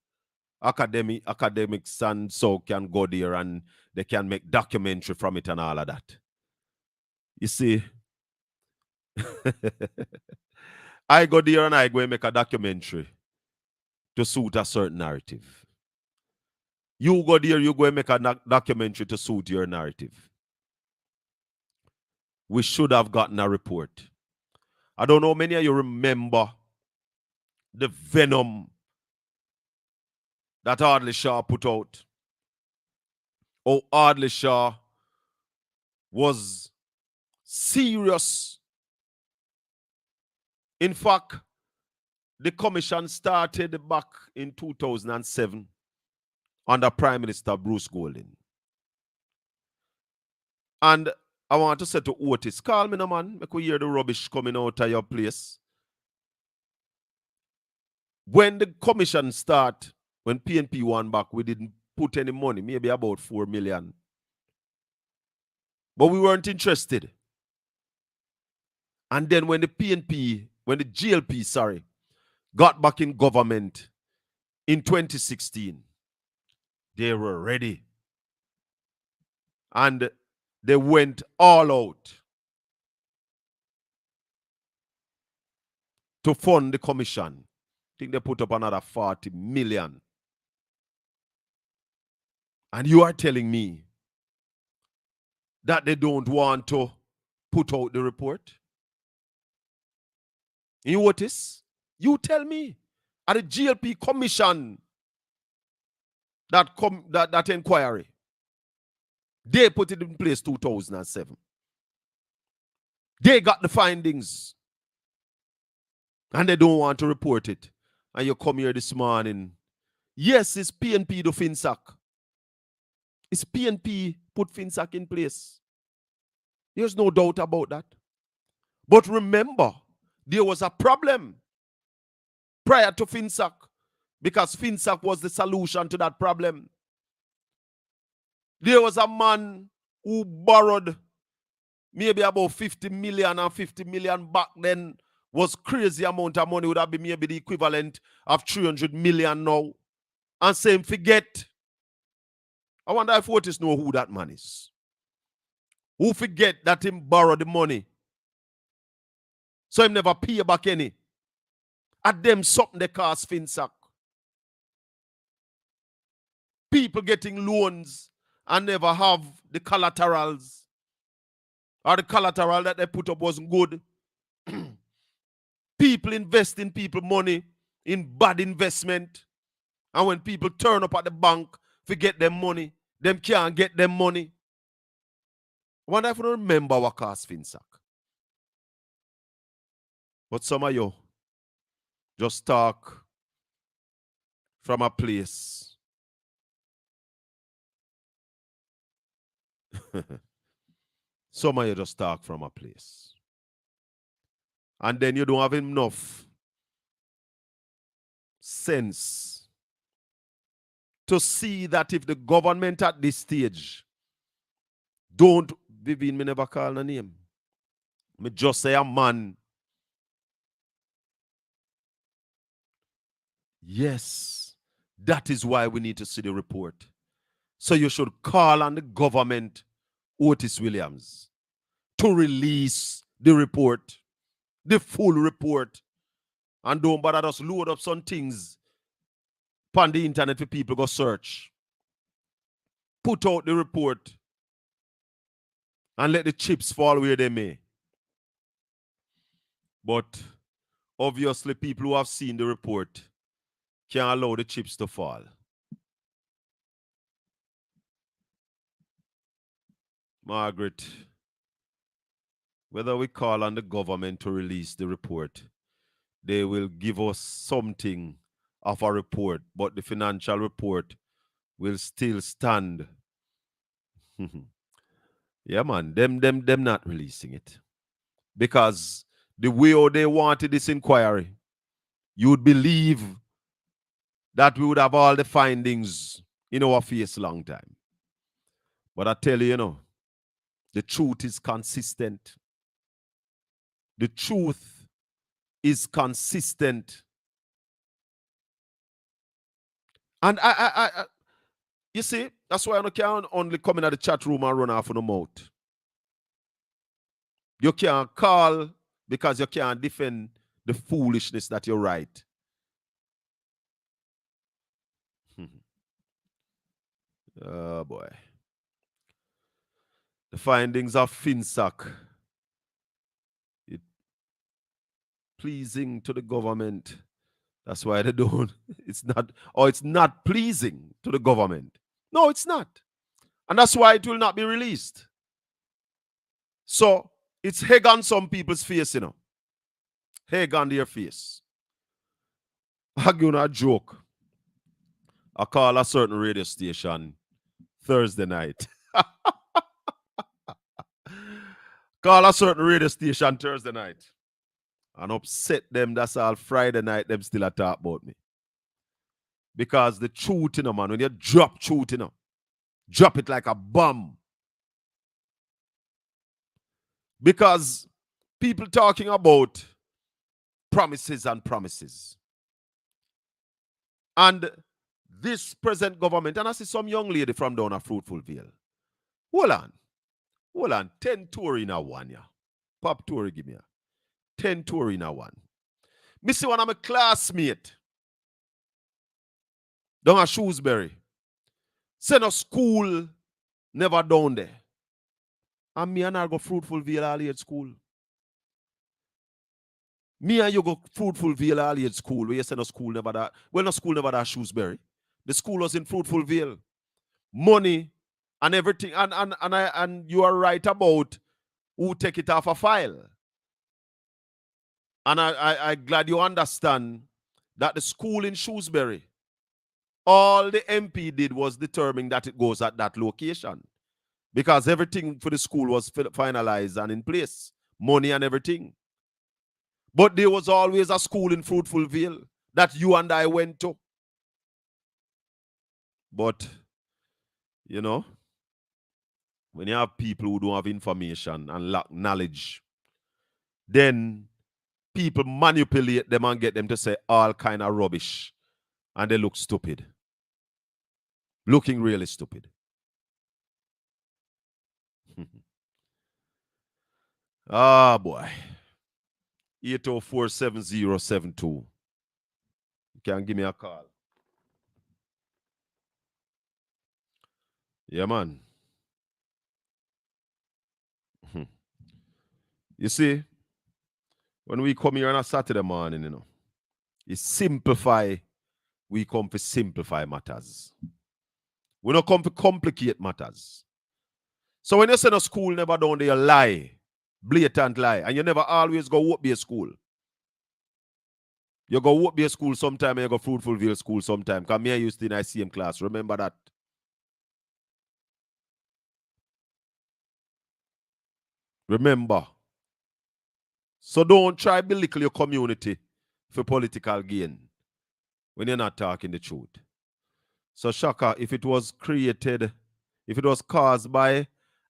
Academics and so can go there and they can make documentary from it and all of that. You see, I go there and I go and make a documentary to suit a certain narrative. You go there, you go and make a documentary to suit your narrative. We should have gotten a report. I don't know how many of you remember the venom that Ardley Shaw put out. Oh, Ardley Shaw was serious. In fact, the commission started back in 2007 under Prime Minister Bruce Golding. And I want to say to Otis, call me no man, make we hear the rubbish coming out of your place. When the commission start, when PNP won back, we didn't put any money, maybe about 4 million. But we weren't interested. And then when the GLP, got back in government in 2016, they were ready. And they went all out to fund the commission. I think they put up another 40 million. And you are telling me that they don't want to put out the report? You notice? You tell me. At the GLP commission, that inquiry, they put it in place 2007. They got the findings. And they don't want to report it. And you come here this morning. Yes, it's PNP do FinSAC. It's PNP put FinSAC in place. There's no doubt about that. But remember, there was a problem prior to FinSAC, because FinSAC was the solution to that problem. There was a man who borrowed maybe about 50 million, and 50 million back then was crazy amount of money, would have been maybe the equivalent of 300 million now. And same forget. I wonder if Otis know who that man is. Who forget that him borrow the money, so him never pay back any. At them something they cost FinSAC. People getting loans and never have the collaterals, or the collateral that they put up wasn't good. People investing people money in bad investment. And when people turn up at the bank to get them money, them can't get them money. I wonder if you don't remember what cost FinSAC. But some of you just talk from a place. Some of you just talk from a place. And then you don't have enough sense to see that if the government at this stage don't, Vivian, me never call a name. Me just say a man Yes, that is why we need to see the report. So you should call on the government, Otis Williams, to release the report, the full report, and don't bother us load up some things on the internet for people go search. Put out the report and let the chips fall where they may. But obviously, people who have seen the report can't allow the chips to fall. Margaret, whether we call on the government to release the report, they will give us something of a report, but the financial report will still stand. Yeah, man, them not releasing it. Because the way how they wanted this inquiry, you would believe that we would have all the findings in our face long time. But I tell you, the truth is consistent. The truth is consistent. And I you see, that's why I can't only come in at the chat room and run off on the mouth. You can't call because you can't defend the foolishness that you write. Oh boy. The findings of FinSAC. It pleasing to the government. That's why they don't. It's not pleasing to the government. No, it's not. And that's why it will not be released. So it's egg on some people's face, Egg on their face. I give you a joke. I call a certain radio station Thursday night. Call a certain radio station Thursday night. And upset them, that's all Friday night, them still a talk about me. Because the truth, man, when you drop truth, drop it like a bomb. Because people talking about promises and promises. And this present government, and I see some young lady from down a Fruitful Vale. Hold on. 10 tour in a one, yeah. Pop tour, give me a 10 tour in a one. Me see one of my classmate down at Shrewsbury. Send a school never down there. And me and her go Fruitful Vale all age school. Me and you go Fruitful Vale all age school where you send a school never that. Well, no school never that Shrewsbury. The school was in Fruitful Vale. Money and everything. And you are right about who take it off a file. And I'm glad you understand that the school in Shrewsbury, all the MP did was determine that it goes at that location. Because everything for the school was finalized and in place. Money and everything. But there was always a school in Fruitful Vale that you and I went to. But, when you have people who don't have information and lack knowledge, then people manipulate them and get them to say all kind of rubbish. And they look stupid. Looking really stupid. Ah, boy. 8047072. You can give me a call. Yeah, man. You see, when we come here on a Saturday morning, it's simplify. We come to simplify matters. We don't come to complicate matters. So when you say a school never done, they lie. Blatant lie. And you never always go what be a school. You go what be a school sometime and you go Fruitful Vale school sometime. Because me and you still in the same class. Remember that. Remember. So don't try to belittle your community for political gain when you're not talking the truth. So SHACKA, if it was caused by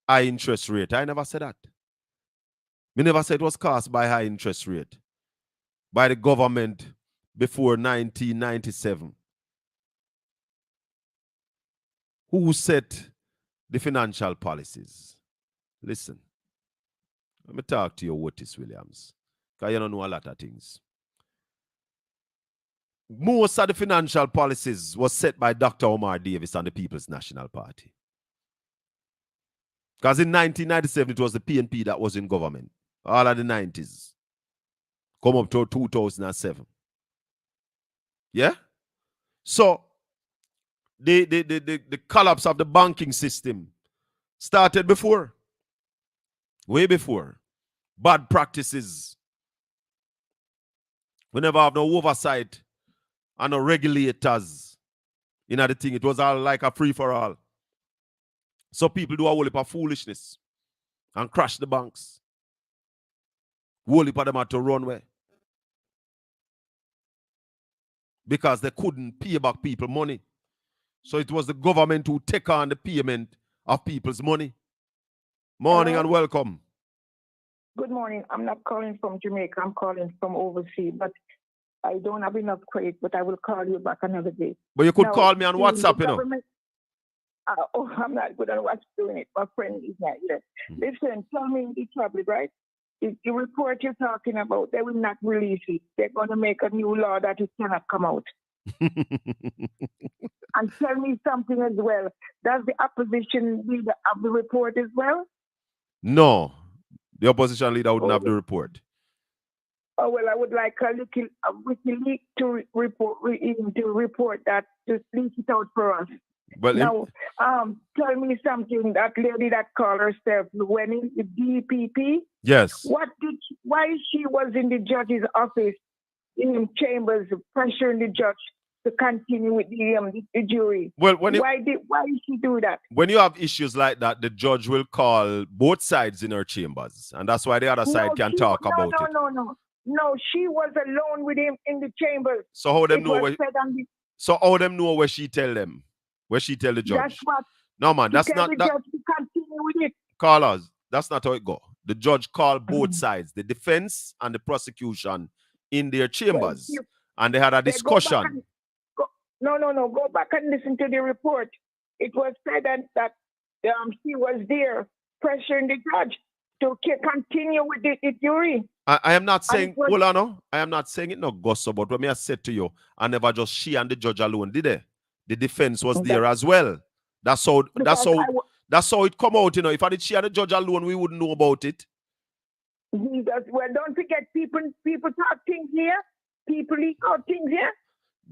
high interest rate, I never said that. Me never said it was caused by high interest rate. By the government before 1997? Who set the financial policies? Listen, let me talk to you, Otis Williams, because you don't know a lot of things. Most of the financial policies was set by Dr. Omar Davis and the People's National Party. Because in 1997, it was the PNP that was in government. All of the 90s. Come up to 2007. Yeah? So, the collapse of the banking system started before. Way before. Bad practices. We never have no oversight and no regulators. You know the thing, it was all like a free-for-all. So people do a whole heap of foolishness and crash the banks. Whole heap of them had to run away. Because they couldn't pay back people money. So it was the government who take on the payment of people's money. Morning and welcome. Good morning. I'm not calling from Jamaica. I'm calling from overseas, but I don't have enough credit, but I will call you back another day. But you could call me on WhatsApp, you know. I'm not good at what's doing it. My friend is not yet. Listen, tell me the trouble, right? The report you're talking about, they will not release it. They're going to make a new law that it cannot come out. And tell me something as well. Does the opposition leader have the report as well? No. The opposition leader wouldn't have the report. Oh, well, I would like a WikiLeaks to report that, to leak it out for us. Well, now, tell me something. That lady that called herself went in the DPP. Yes. Why she was in the judge's office in chambers pressuring the judge to continue with the jury? Well, why did she do that? When you have issues like that, the judge will call both sides in her chambers, and that's why the other side can talk about it. No, she was alone with him in the chambers. So how them know where? So how them know where she tell them? Where she tell the judge? That's what. No man, that's not the that. Judge to continue with it. Callers, that's not how it go. The judge called both sides, the defense and the prosecution, in their chambers, and they had a discussion. Go back and listen to the report. It was said that she was there pressuring the judge to continue with the jury. I am not saying, hold on, no. I am not saying it no gossip, but when I said to you, I never just she and the judge alone, did they? The defense was there as well. That's how it come out, you know. If I did she and the judge alone, we wouldn't know about it. Well, don't forget people talk things here. People leak out things here.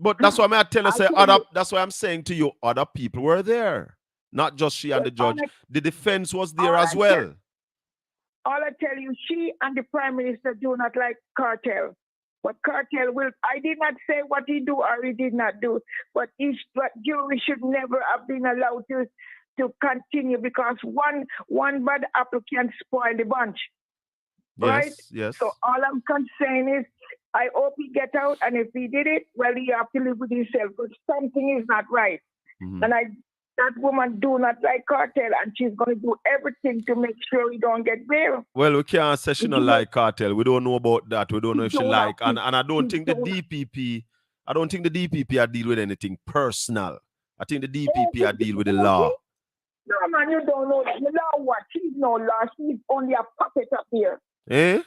But that's why I'm telling you, that's why I'm saying to you, other people were there. Not just she and the judge. The defense was there as well. All I tell you, she and the Prime Minister do not like cartel. But cartel will, I did not say what he do or he did not do, but jury should never have been allowed to continue because one bad apple can spoil the bunch. Right? Yes. So all I'm saying is, I hope he get out, and if he did it, well, he have to live with himself, but something is not right. Mm-hmm. And that woman do not like cartel, and she's going to do everything to make sure he don't get bail. Well, we can't say she don't like cartel. We don't know about that. We don't know if she like. And I don't think the DPP are deal with anything personal. I think the DPP are deal with the law. No, man, you don't know that. The law what? She's no law. She's only a puppet up here. Eh?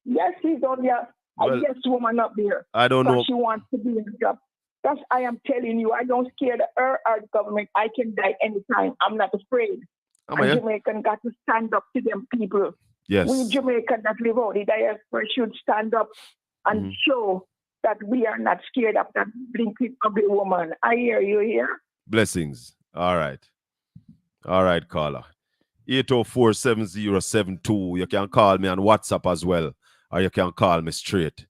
Yes, she's only a yes woman up there. I don't know. She wants to be in the job. That's I am telling you. I don't scare her or the government. I can die anytime. I'm not afraid. And Jamaican got to stand up to them people. Yes. We Jamaican that live out the diaspora should stand up and show that we are not scared of that blinking ugly woman. I hear you here. Blessings. All right. All right, caller. 804-7072. You can call me on WhatsApp as well, or you can call me straight.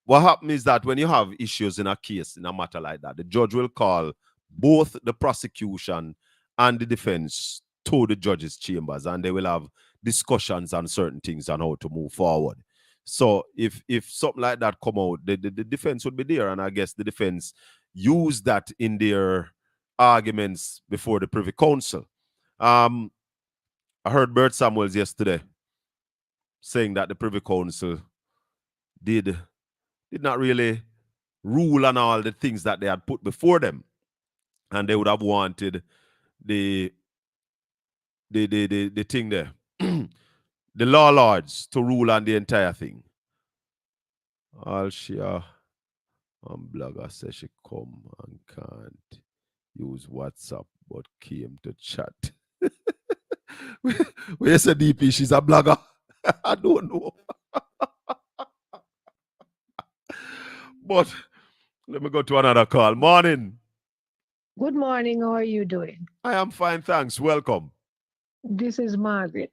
What happens is that when you have issues in a case, in a matter like that, the judge will call both the prosecution and the defense to the judge's chambers, and they will have discussions on certain things on how to move forward. So if something like that come out, the defense would be there, and I guess the defense use that in their arguments before the Privy Council. I heard Bert Samuels yesterday saying that the Privy Council did did not really rule on all the things that they had put before them. And they would have wanted the thing there, the law lords to rule on the entire thing. All share blogger says she come and can't use WhatsApp but came to chat. Where's the DP? She's a blogger. I don't know. But let me go to another call. Morning. Good morning. How are you doing? I am fine, thanks. Welcome. This is Margaret.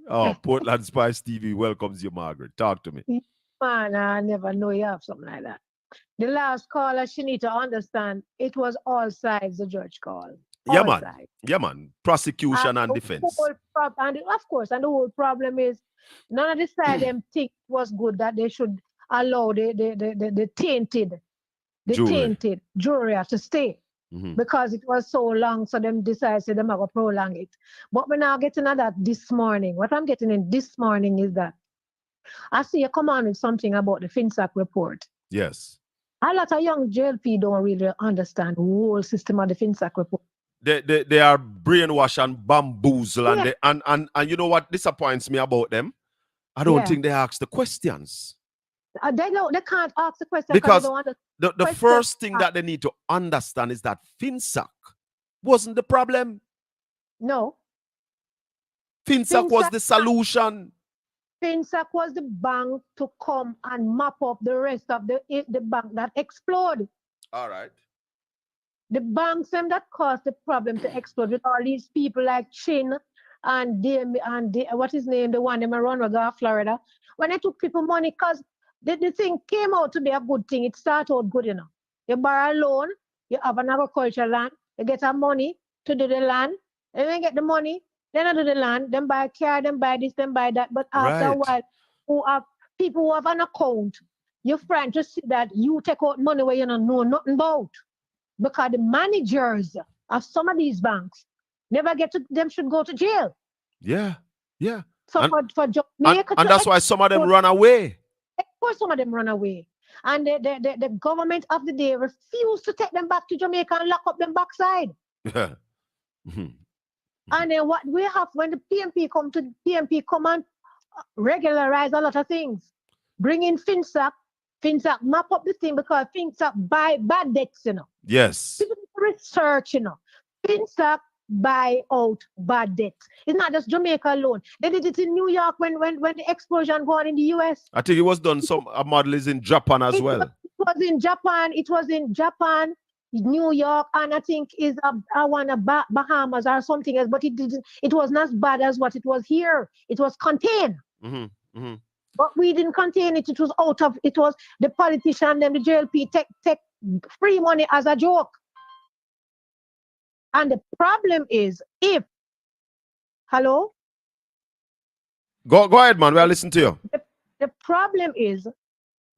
Oh, Portland Spice TV welcomes you, Margaret. Talk to me. Man, I never know you have something like that. The last caller, she need to understand, it was all sides the judge called. Yeah, man. Sides. Yeah, man. Prosecution and defense. And of course, and the whole problem is none of the side them think it was good that they should allow the tainted jury to stay. Because it was so long, so them decided them are going to prolong it. But we're now getting at that this morning. What I'm getting in this morning is that I see you come on with something about the FinSAC report. Yes. A lot of young JLP don't really understand the whole system of the FinSAC report. They are brainwashed and bamboozled. Yeah. And you know what disappoints me about them? I don't think they ask the questions. They can't ask the question because the first thing that they need to understand is that FinSAC wasn't the problem. No. FinSAC was the solution. FinSAC was the bank to come and map up the rest of the bank that explode. All right. The banks that caused the problem to explode with all these people like Chin and what is name, the one in Florida, Florida, when they took people money because the thing came out to be a good thing. It started out good, You borrow a loan, you have an agricultural land, you get some money to do the land, and then get the money, then I do the land, then buy a car, then buy this, then buy that. But after a while, people who have an account, you're trying to see that you take out money where you don't know nothing about. Because the managers of some of these banks never get to, them should go to jail. Yeah. So for Jamaica and that's why some of them run away. Of course, some of them run away. And the government of the day refused to take them back to Jamaica and lock up them backside. And then what we have when the PMP come and regularize a lot of things. Bring in FinSAC map up the thing because FinSAC buy bad debts, Yes. People research, FinSAC buy out bad debts. It's not just Jamaica alone. They did it in New York when the explosion going on in the US. I think it was done. Some model is in Japan as well. It was in Japan. It was in Japan, New York, and I think is Bahamas or something else. But it was not as bad as what it was here. It was contained. But we didn't contain it. It was the politician and the JLP take free money as a joke. And the problem is hello? Go ahead, man. We'll listen to you. The problem is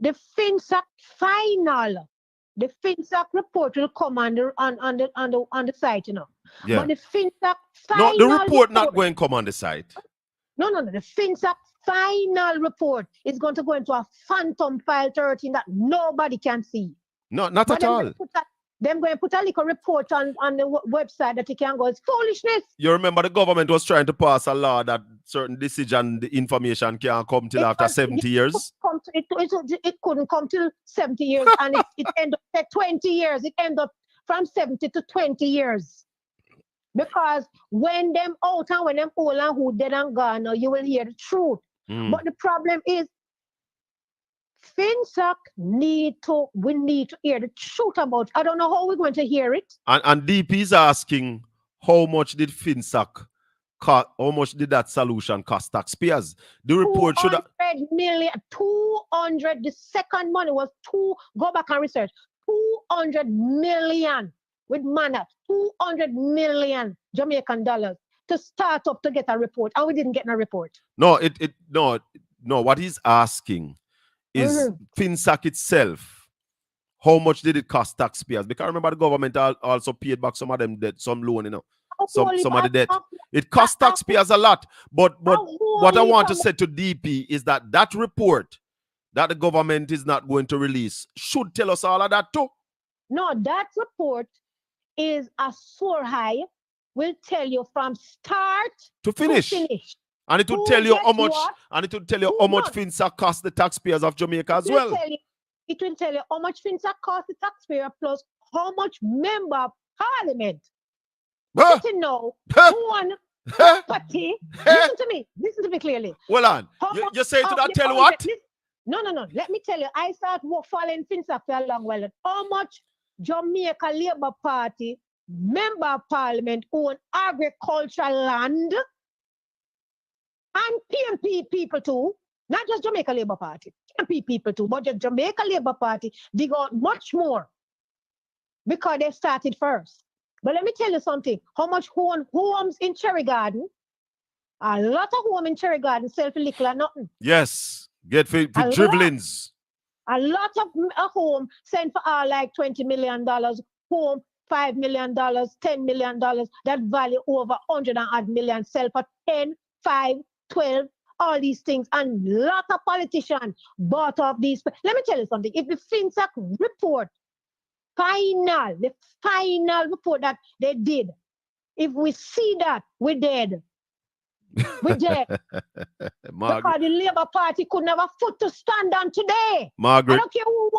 the FinSAC report will come on the site, Yeah. But the FinSAC final the report not going to come on the site. No. The FinSAC final report is going to go into a phantom file 13 that nobody can see. No, not at all. Them going to put a little report on the website that you can go. It's foolishness. You remember the government was trying to pass a law that certain decision, the information can't come till after 70 years. It couldn't come till 70 years, and it ended up at 20 years. It ended up from 70 to 20 years. Because when them out and when them old and who dead and gone, now you will hear the truth. But the problem is, FinSAC we need to hear the truth about. I don't know how we're going to hear it. And DP is asking, how much did FinSAC cost? How much did that solution cost taxpayers? The report should have 200. The second money was go back and research. 200 million with mana. 200 million Jamaican dollars to start up to get a report, and we didn't get a report. No. What he's asking is FinSAC itself. How much did it cost taxpayers? Because remember the government also paid back some of them debt, some loan, some of the debt. It cost taxpayers a lot. But what I want to say to DP is that report that the government is not going to release should tell us all of that too. No, that report is a soar high. Will tell you from start To finish. to finish. And it will Who tell you how gets much, what? and it will tell you Who how much not? FINSA cost the taxpayers of Jamaica as It will well. tell you, it will tell you how much FINSA cost the taxpayer plus how much member of parliament. Huh? To know Huh? who won Huh? property. Huh? Listen to me clearly. Hold on. How You much say to of that the tell budget- what? No. Let me tell you. I start following FINSA for a long while. How much Jamaica Labour Party member of parliament own agricultural land and PMP people too. Not just Jamaica Labour Party, PMP people too, but the Jamaica Labour Party, they got much more because they started first. But let me tell you something. How much homes in Cherry Garden? A lot of homes in Cherry Garden sell for little or nothing. Yes. Get for A lot. dribblings. A lot of a home sent for all like $20 million, home $5 million, $10 million, that value over 100 and odd million, sell for 10, 5, 12, all these things. And a lot of politicians bought off these. Let me tell you something. If the FinSAC report, the final report that they did, if we see that, we're dead. We're dead. Because the Labour Party could never foot to stand on today. Margaret. I don't care who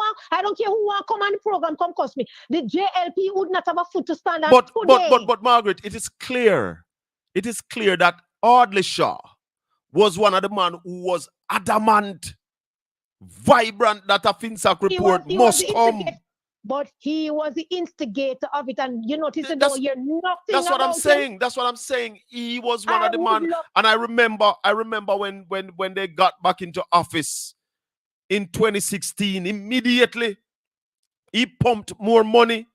want come on the program, come cost me. The JLP would not have a foot to stand on today. But Margaret, it is clear that Audley Shaw was one of the men who was adamant, vibrant that a FinSAC report must come. But he was the instigator of it, and you notice you hear nothing. That's what I'm saying. That's what I'm saying. He was one of the men. And I remember when they got back into office in 2016, immediately he pumped more money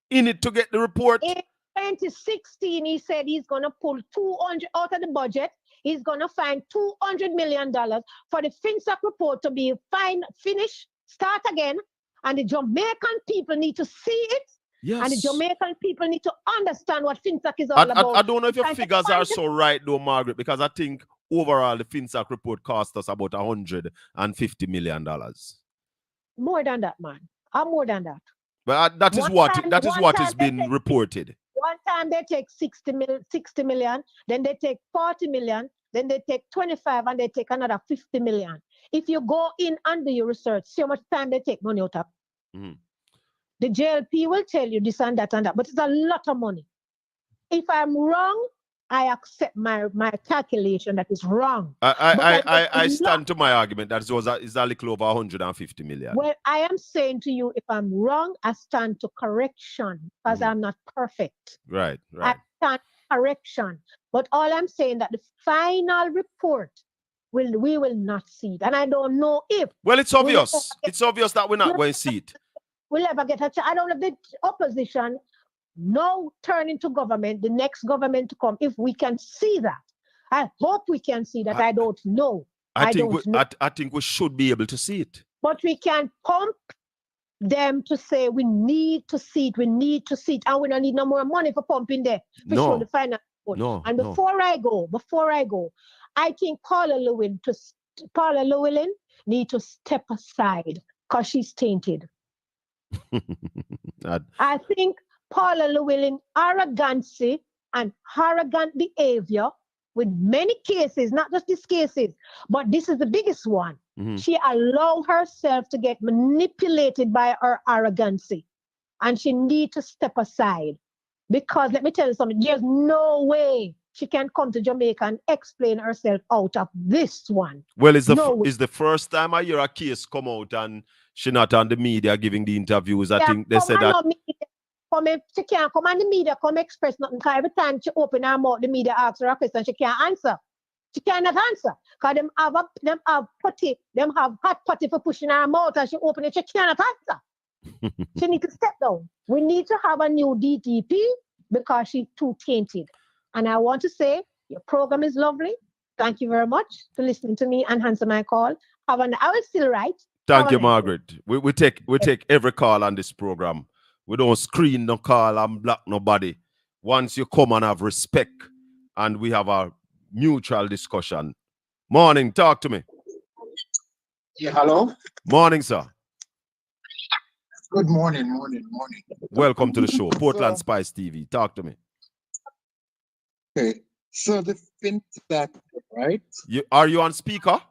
in it to get the report. In 2016, he said he's gonna pull 200 out of the budget. He's gonna find $200 million for the FinSAC report to be finished, start again. And the Jamaican people need to see it. Yes. And the Jamaican people need to understand what FinSAC is all about. I don't know if your figures are so right, though, Margaret, because I think overall the FinSAC report cost us about $150 million. More than that, man. More than that. But that is what is being reported. One time they take 60 million, then they take 40 million, then they take 25, and they take another 50 million. If you go in and do your research, see how much time they take money out of. Mm-hmm. The JLP will tell you this and that, but it's a lot of money. If I'm wrong, I accept my calculation that is wrong. I stand to my argument that it's a little over 150 million. Well, I am saying to you, if I'm wrong, I stand to correction because I'm not perfect. Right. I stand to correction. But all I'm saying that the final report, we will not see it. And I don't know if. Well, it's obvious. It's obvious that we're not going to see it. We'll never get a chance. I don't know if the opposition now turn into government, the next government to come, if we can see that. I hope we can see that. I don't know. I think we should be able to see it. But we can pump them to say we need to see it. We need to see it. And we don't need no more money for pumping there. For sure, the final report. No. And before I go, I think Paula Llewellyn need to step aside because she's tainted. I think Paula Llewellyn arrogancy and arrogant behavior with many cases, not just these cases, but this is the biggest one. Mm-hmm. She allowed herself to get manipulated by her arrogancy, and she needs to step aside because let me tell you something, there's no way she can come to Jamaica and explain herself out of this one. Well, it's the first time I hear a case come out and she not on the media giving the interviews. I think they said that. She can't come on the media, come express nothing. Because every time she open her mouth, the media asks her a question, she can't answer. She cannot answer. Because them have hot putty for pushing her mouth and she open it, she cannot answer. She needs to step down. We need to have a new DTP because she's too tainted. And I want to say, your program is lovely. Thank you very much for listening to me and answer my call. I will still write. Thank you, Margaret. We take every call on this program. We don't screen no call and block nobody. Once you come and have respect and we have a mutual discussion. Morning, talk to me. Yeah, hello. Morning, sir. Good morning. Welcome to the show, Portland So, Spice TV. Talk to me. okay. So the fintech, right? Are you on speaker?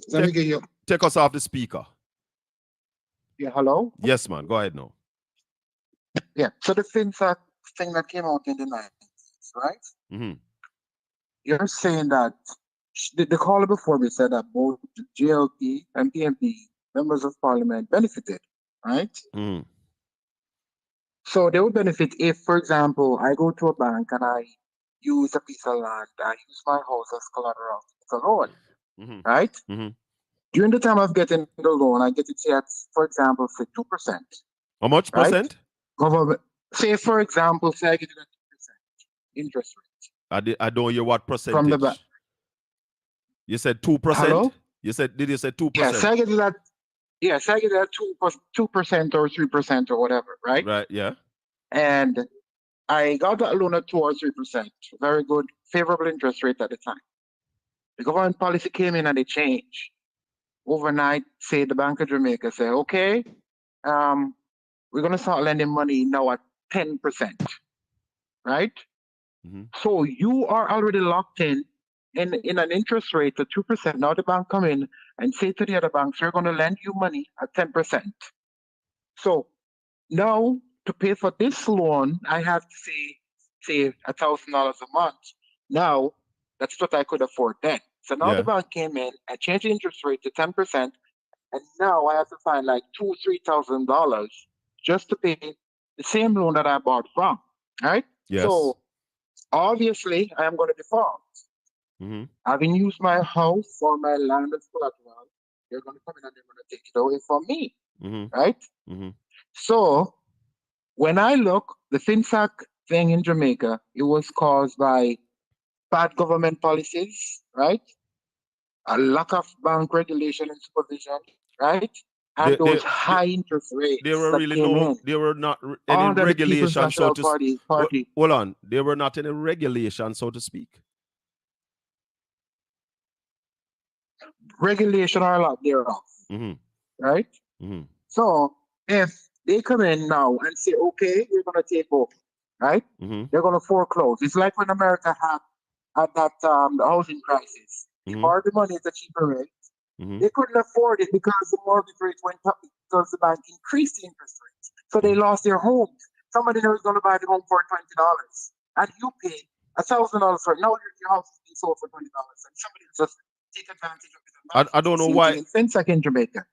Let me get you. Take us off the speaker. Yeah, hello. Yes, man. Go ahead now. Yeah. So the fintech thing that came out in the 90s, right? Mm-hmm. You're saying that the caller before me said that both GLP and PMP members of parliament benefited, right? Mm-hmm. So they would benefit if, for example, I go to a bank and I use a piece of land, I use my house as collateral. It's a loan, Mm-hmm. right? Mm-hmm. During the time of getting the loan, I get it say at, for example, say 2%, How much right? percent? Government, say for example, say I get it at 2% interest rate I don't hear what from the bank. percentage. You said 2%? Hello? Did you say 2%? Yeah, say I get it at 2% or 3% or whatever, right? Right, yeah. And I got that loan at 2 or 3%. Very good, favorable interest rate at the time. The government policy came in and they changed. Overnight, say the Bank of Jamaica say, okay, we're gonna start lending money now at 10%, right? Mm-hmm. So you are already locked in an interest rate of 2%. Now the bank come in and say to the other banks, we're gonna lend you money at 10%. So now to pay for this loan, I have to say $1,000 a month. Now that's what I could afford then. So now the Yeah. bank came in and changed the interest rate to 10%, and now I have to find like $2,000-3,000 just to pay the same loan that I bought from. Right? Yes. So obviously I am going to default. Mm-hmm. Having used my house or my land as collateral, they're going to come in and they're going to take it away from me. Mm-hmm. Right? Mm-hmm. So when I look, the FinSAC thing in Jamaica, it was caused by bad government policies, right? A lack of bank regulation and supervision, right? And those high interest rates there were that really came in there were not any under the People's regulations, so National to Party. hold on. There were not any regulations, so to speak. Regulation are a lot thereof, Mm-hmm. right? Mm-hmm. So if they come in now and say, okay, we're going to take over, right? Mm-hmm. They're going to foreclose. It's like when America had that the housing crisis. They borrowed the money at a cheaper rate. Mm-hmm. They couldn't afford it because the mortgage rate went up because the bank increased the interest rates. So they lost their homes. Somebody was going to buy the home for $20, and you pay $1,000 for it. Now your house is being sold for $20, and somebody just take advantage of it. I don't know Same why. thing in FinTech in Jamaica.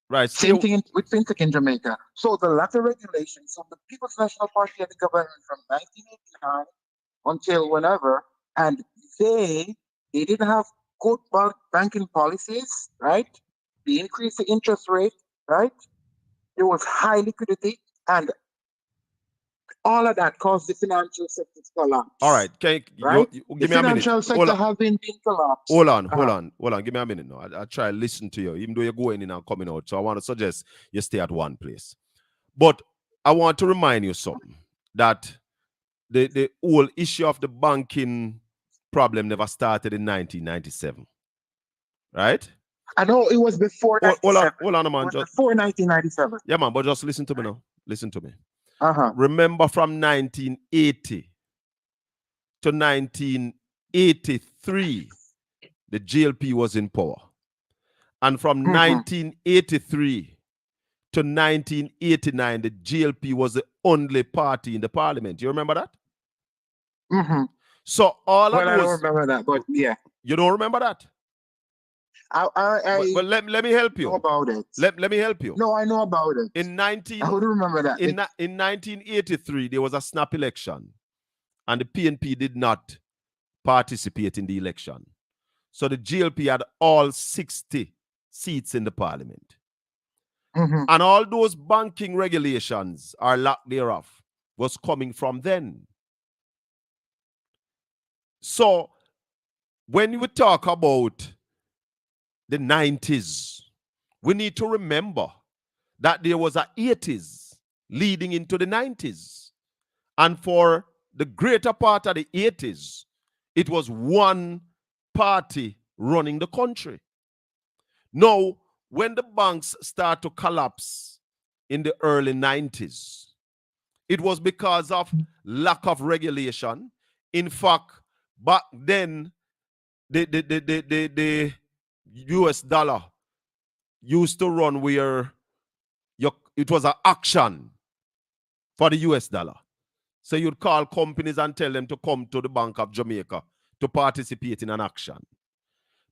Right. Same thing with FinTech in Jamaica. So the lack of regulations of the People's National Party and the government from 1989 until whenever, and they didn't have good banking policies, right? They increased the interest rate, right? There was high liquidity, and all of that caused the financial sector to collapse. All right, right? Give me a minute. Financial sector have been collapsed. Hold on. Give me a minute now. I try to listen to you, even though you're going in and coming out. So I want to suggest you stay at one place. But I want to remind you something, that the whole issue of the banking problem never started in 1997. Right? I know it was before 97. Hold on, man. It was before 1997. Yeah, man, but just listen to me now. Listen to me. Uh-huh. Remember, from 1980 to 1983, the GLP was in power. And from 1983 to 1989, the GLP was the only party in the parliament. You remember that? Mm-hmm. So all well, of those... I don't remember that, but yeah. You don't remember that? But let me help you. Know about it. Let me help you. No, I know about it. I would remember that. In 1983, there was a snap election, and the PNP did not participate in the election. So the GLP had all 60 seats in the parliament. Mm-hmm. And all those banking regulations, or lack thereof, was coming from then. So when we talk about the 90s, we need to remember that there was a 80s leading into the 90s. And for the greater part of the 80s, it was one party running the country. Now, when the banks start to collapse in the early 90s, it was because of lack of regulation. In fact, back then, the US dollar used to run where it was an auction for the US dollar. So you'd call companies and tell them to come to the Bank of Jamaica to participate in an auction.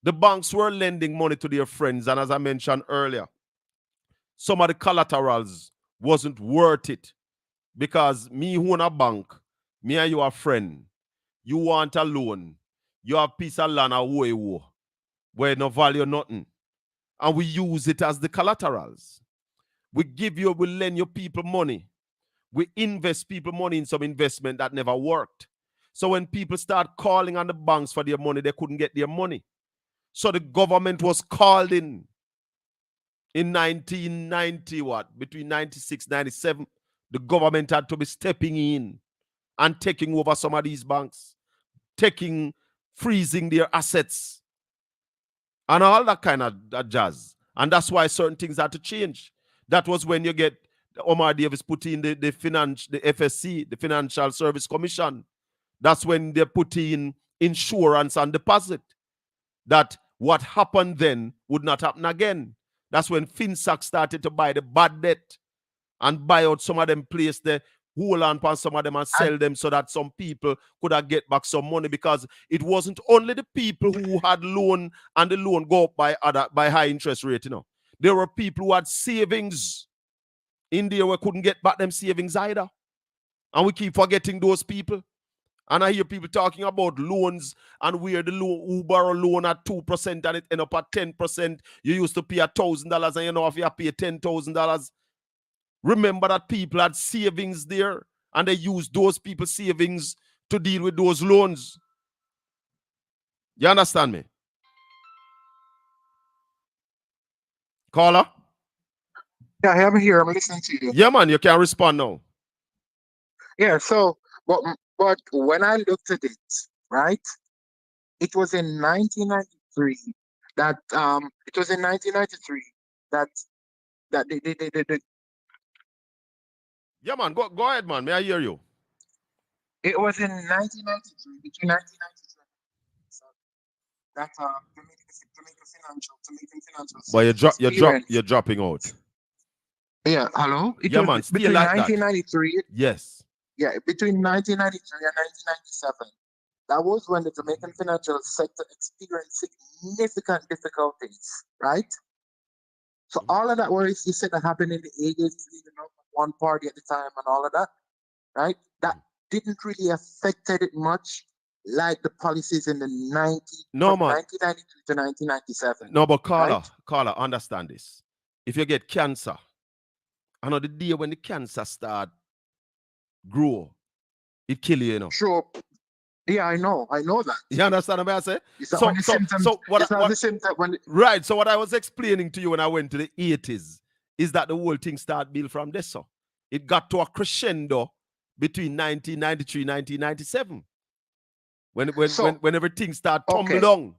The banks were lending money to their friends, and as I mentioned earlier, some of the collaterals wasn't worth it because me who own a bank, me and you are friend, you want a loan, you have piece of land where no value nothing, and we use it as the collaterals. We lend your people money. We invest people money in some investment that never worked. So when people start calling on the banks for their money, they couldn't get their money. So the government was called in 1990, between 96, 97, the government had to be stepping in and taking over some of these banks, freezing their assets, and all that kind of jazz. And that's why certain things had to change. That was when you get Omar Davis put in the FSC, the Financial Service Commission. That's when they put in insurance and deposit. That what happened then would not happen again. That's when FinSac started to buy the bad debt and buy out some of them, place the hold on some of them and sell them so that some people could have get back some money, because it wasn't only the people who had loan and the loan go up by high interest rate, you know. There were people who had savings in there who couldn't get back them savings either. And we keep forgetting those people. And I hear people talking about loans and where the loan, who borrow loan at 2% and it end up at 10%. You used to pay $1,000 and you know if you pay $10,000. Remember that people had savings there and they used those people's savings to deal with those loans. You understand me? Caller? Yeah, I'm here. I'm listening to you. Yeah, man, you can respond now. Yeah, so but when I looked at it, right, it was in 1993 that the Yeah, man, go ahead, man. May I hear you? it was in 1993 between 1993 that Jamaican Financial But experience. you're dropping out. Yeah, hello. It Yeah, was man, stay between like that. 1993. Yes. Yeah, between 1993 and 1997. That was when the Jamaican financial sector experienced significant difficulties, right? So all of that worries you said that happened in the 80s, leading up one party at the time and all of that, right? That didn't really affected it much like the policies in the 90s, No, from man. 1993 to 1997. No, but caller, right? understand this. If you get cancer, I know the day when the cancer start grow, it kill you, you know. Sure. Yeah, I know that. You understand what I say? It's not when the symptoms. It's not the symptom when. Right. So what I was explaining to you when I went to the 80s is that the whole thing started built from this. So it got to a crescendo between 1993 1997 when everything started tumbling down.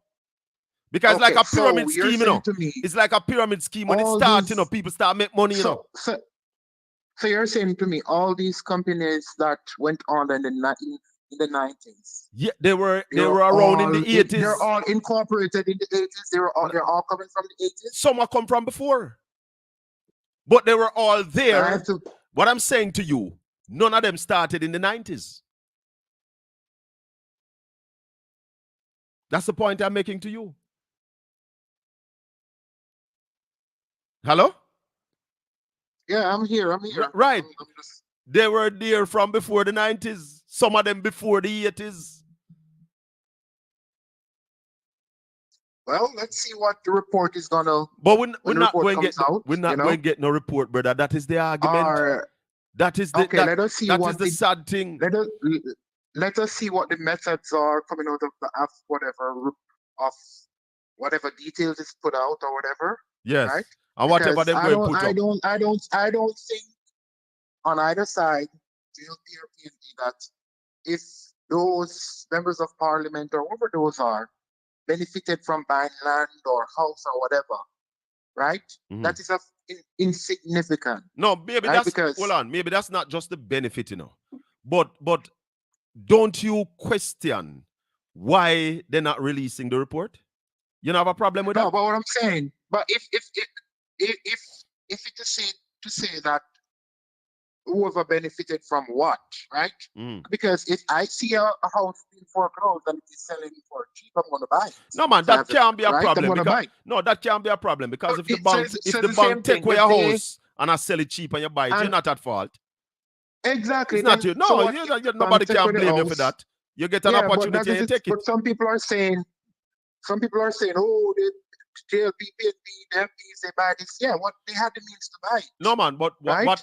Because like a pyramid scheme, you know. It's like a pyramid scheme. When it starts, you know, people start make money, you know. So you're saying to me all these companies that went on in the 90s. Yeah, they were around in the 80s. They're all incorporated in the 80s. They're all coming from the 80s. Some are come from before. But they were all there. What I'm saying to you, none of them started in the 90s. That's the point I'm making to you. Hello? Yeah, I'm here. Right. They were there from before the 90s. Some of them before the 80s. Well, let's see what the report is gonna. But we're not going to get no report, brother. That is the argument. That is the let us see that is the sad thing. Let us see what the methods are coming out of whatever details is put out or whatever. Yes. Right? And whatever they're going to put up. I don't think on either side, GLP or PNP, that if those members of parliament or whoever those are benefited from buying land or house or whatever, right? That is of insignificant. No, maybe right? that's Because hold on. Maybe that's not just the benefit, But don't you question why they're not releasing the report? You don't have a problem with no, that? but what I'm saying, but if it to say that whoever benefited from what, right? Because if I see a house being foreclosed and it is selling for cheap, I'm going to buy it. No, man, that can't be a right? problem. I'm going to buy it. No, that can't be a problem because if the It bank says- if says the the bank same take thing. away If your they- house and I sell it cheap and you buy it, you're And- not at fault. Exactly. It's not then- you. No, so what you, if you, the nobody bank take can away the blame you for house? that. You get an Yeah, but opportunity and you take it. But some people are saying, oh, the JLP, PNP, the MPs, they buy this. Yeah, what they had the means to buy it. No, man, but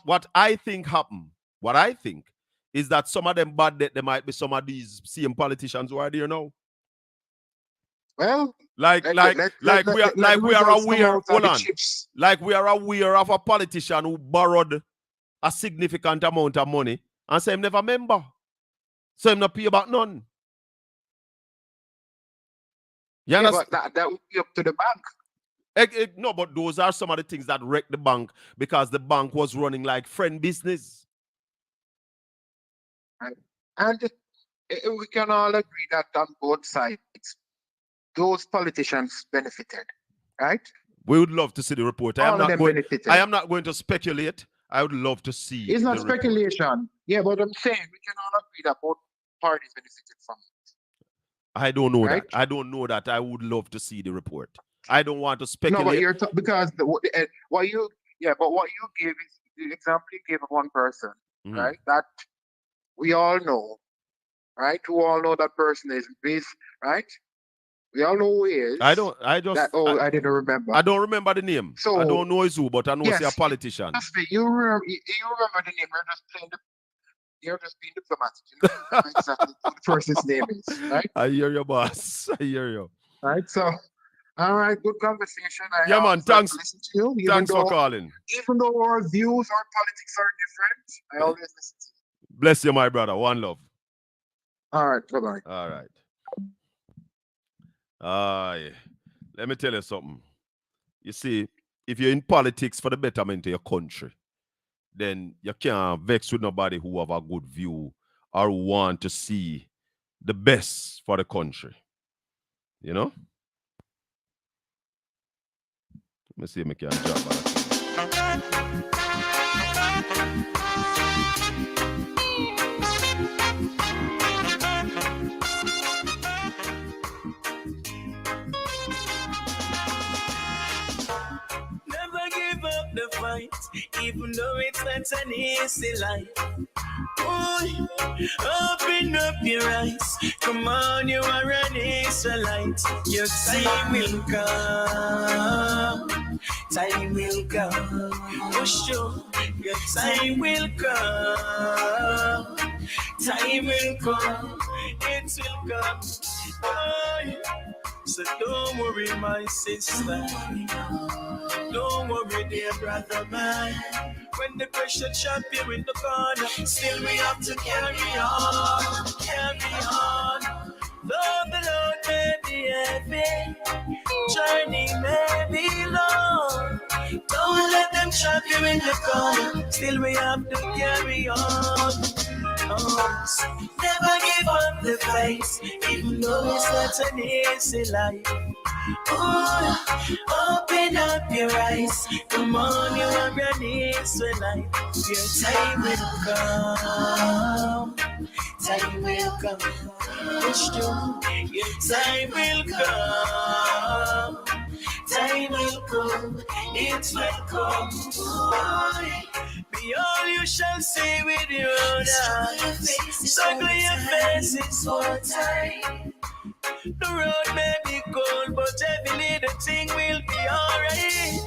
what I think happened, what I think is that some of them bad that there might be some of these same politicians who are there now. Well, Like we are aware. Hold on. Chips. Like we are aware of a politician who borrowed a significant amount of money and say him never member. So him not pay back none. You Yeah, understand? but that would be up to the bank. No, but those are some of the things that wrecked the bank because the bank was running like friend business. And we can all agree that on both sides, those politicians benefited, right? We would love to see the report. I am not going to speculate. I would love to see. It's not the report. speculation. Yeah, but I'm saying we can all agree that both parties benefited from it. I don't know right? that. I don't know that. I would love to see the report. I don't want to speculate. No, but you're because what you gave is the example you gave of one person, right? That we all know, right? Who all know that person is this, right? We all know who he is. I didn't remember. I don't remember the name. So I don't know his who, but I know he's a politician. You remember the name. You're just being diplomatic. You know exactly what the person's name is, right? I hear you, boss. I hear you. Right. So, all right, good conversation. Yeah, man. Thanks. Listen to you, thanks for calling. Even though our views, our politics are different, I always listen to you. Bless you, my brother. One love. All right. Bye-bye. All right. Yeah. Let me tell you something. You see, if you're in politics for the betterment of your country, then you can't vex with nobody who have a good view or want to see the best for the country. You know? Let me see if I can drop back. The fight, even though it's not an easy life. Oh, open up your eyes. Come on, you are an Israelite. Your time will come. Time will come. For sure, your time will come. Time will come. It will come. Oh, so don't worry, my sister. Don't worry, dear brother man. When the pressure chop you in the corner, still we have to carry on, carry on. Though the Lord may be heavy, journey may be long. Don't let them chop you in the corner, still we have to carry on. Oh, never give up the fight, even though it's not an easy life. Oh, open up your eyes. Come on, you are an Israelite. Your time will come. Time will come. Push through. Your time will come. Time will come. It will come. Be all you shall see with your own eyes. Circle your faces for time. The road may be cold, but heavily the thing will be alright.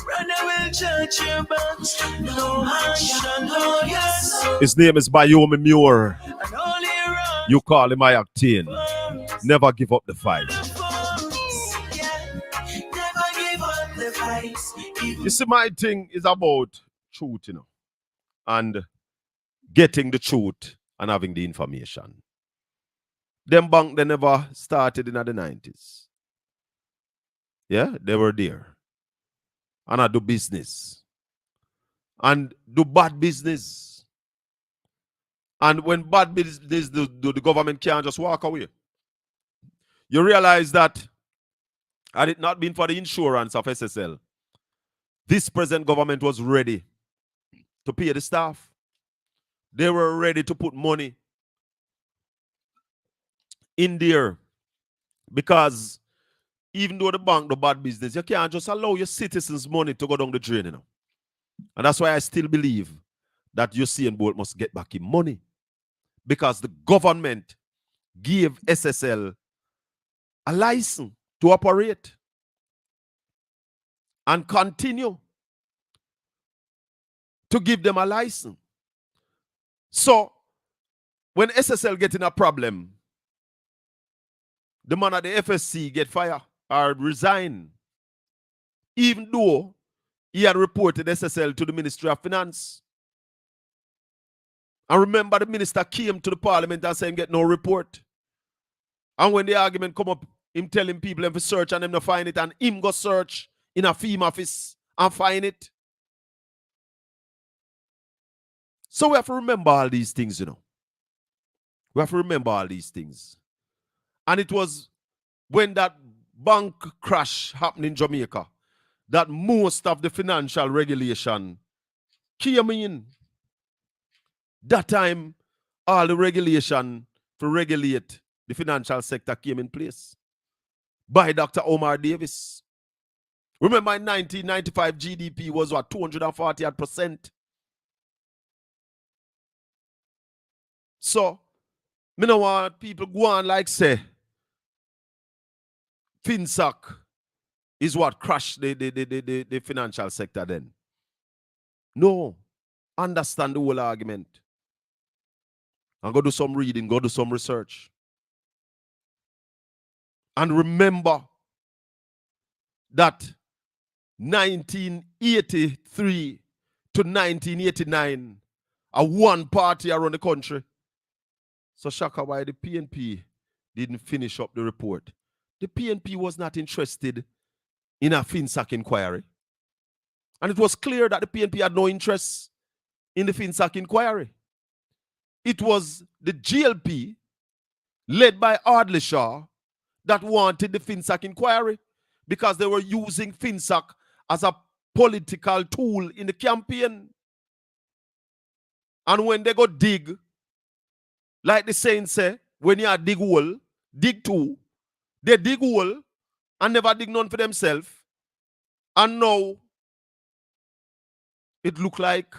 Brother will judge you, but no man shall know your soul. His name is Bayomi Muir. You call him Octane. Never give up the fight. You see, my thing is about truth, and getting the truth and having the information. Them bank, they never started in the 90s. Yeah, they were there. and I do business. And do bad business. And when bad business do, the government can't just walk away. You realize that had it not been for the insurance of SSL, this present government was ready to pay the staff. They were ready to put money in there because even though the bank do bad business, you can't just allow your citizens' money to go down the drain, you know. And that's why I still believe that Usain Bolt must get back his money because the government gave SSL a license to operate and continue to give them a license. So when SSL get in a problem, the man at the FSC get fired or resign, even though he had reported SSL to the Ministry of Finance. And remember, the minister came to the parliament and said, get no report. And when the argument come up, him telling people them to search and them to find it, and him go search in a FEMA office and find it. So we have to remember all these things, you know. We have to remember all these things. And it was when that bank crash happened in Jamaica that most of the financial regulation came in. That time, all the regulation to regulate the financial sector came in place by Dr. Omar Davis. Remember in 1995, GDP was what, 240%. So, me no want people go on like say, FinSac is what crashed the financial sector then. No. Understand the whole argument. And go do some reading, go do some research. And remember that 1983 to 1989, a one party around the country. So SHACKA, why the PNP didn't finish up the report? The PNP was not interested in a FinSac inquiry. And it was clear that the PNP had no interest in the FinSac inquiry. It was the GLP, led by Ardley Shaw, that wanted the FinSac inquiry because they were using FinSac as a political tool in the campaign. And when they go dig, like the saying say, when you dig hole, dig two. They dig hole and never dig none for themselves. And now it look like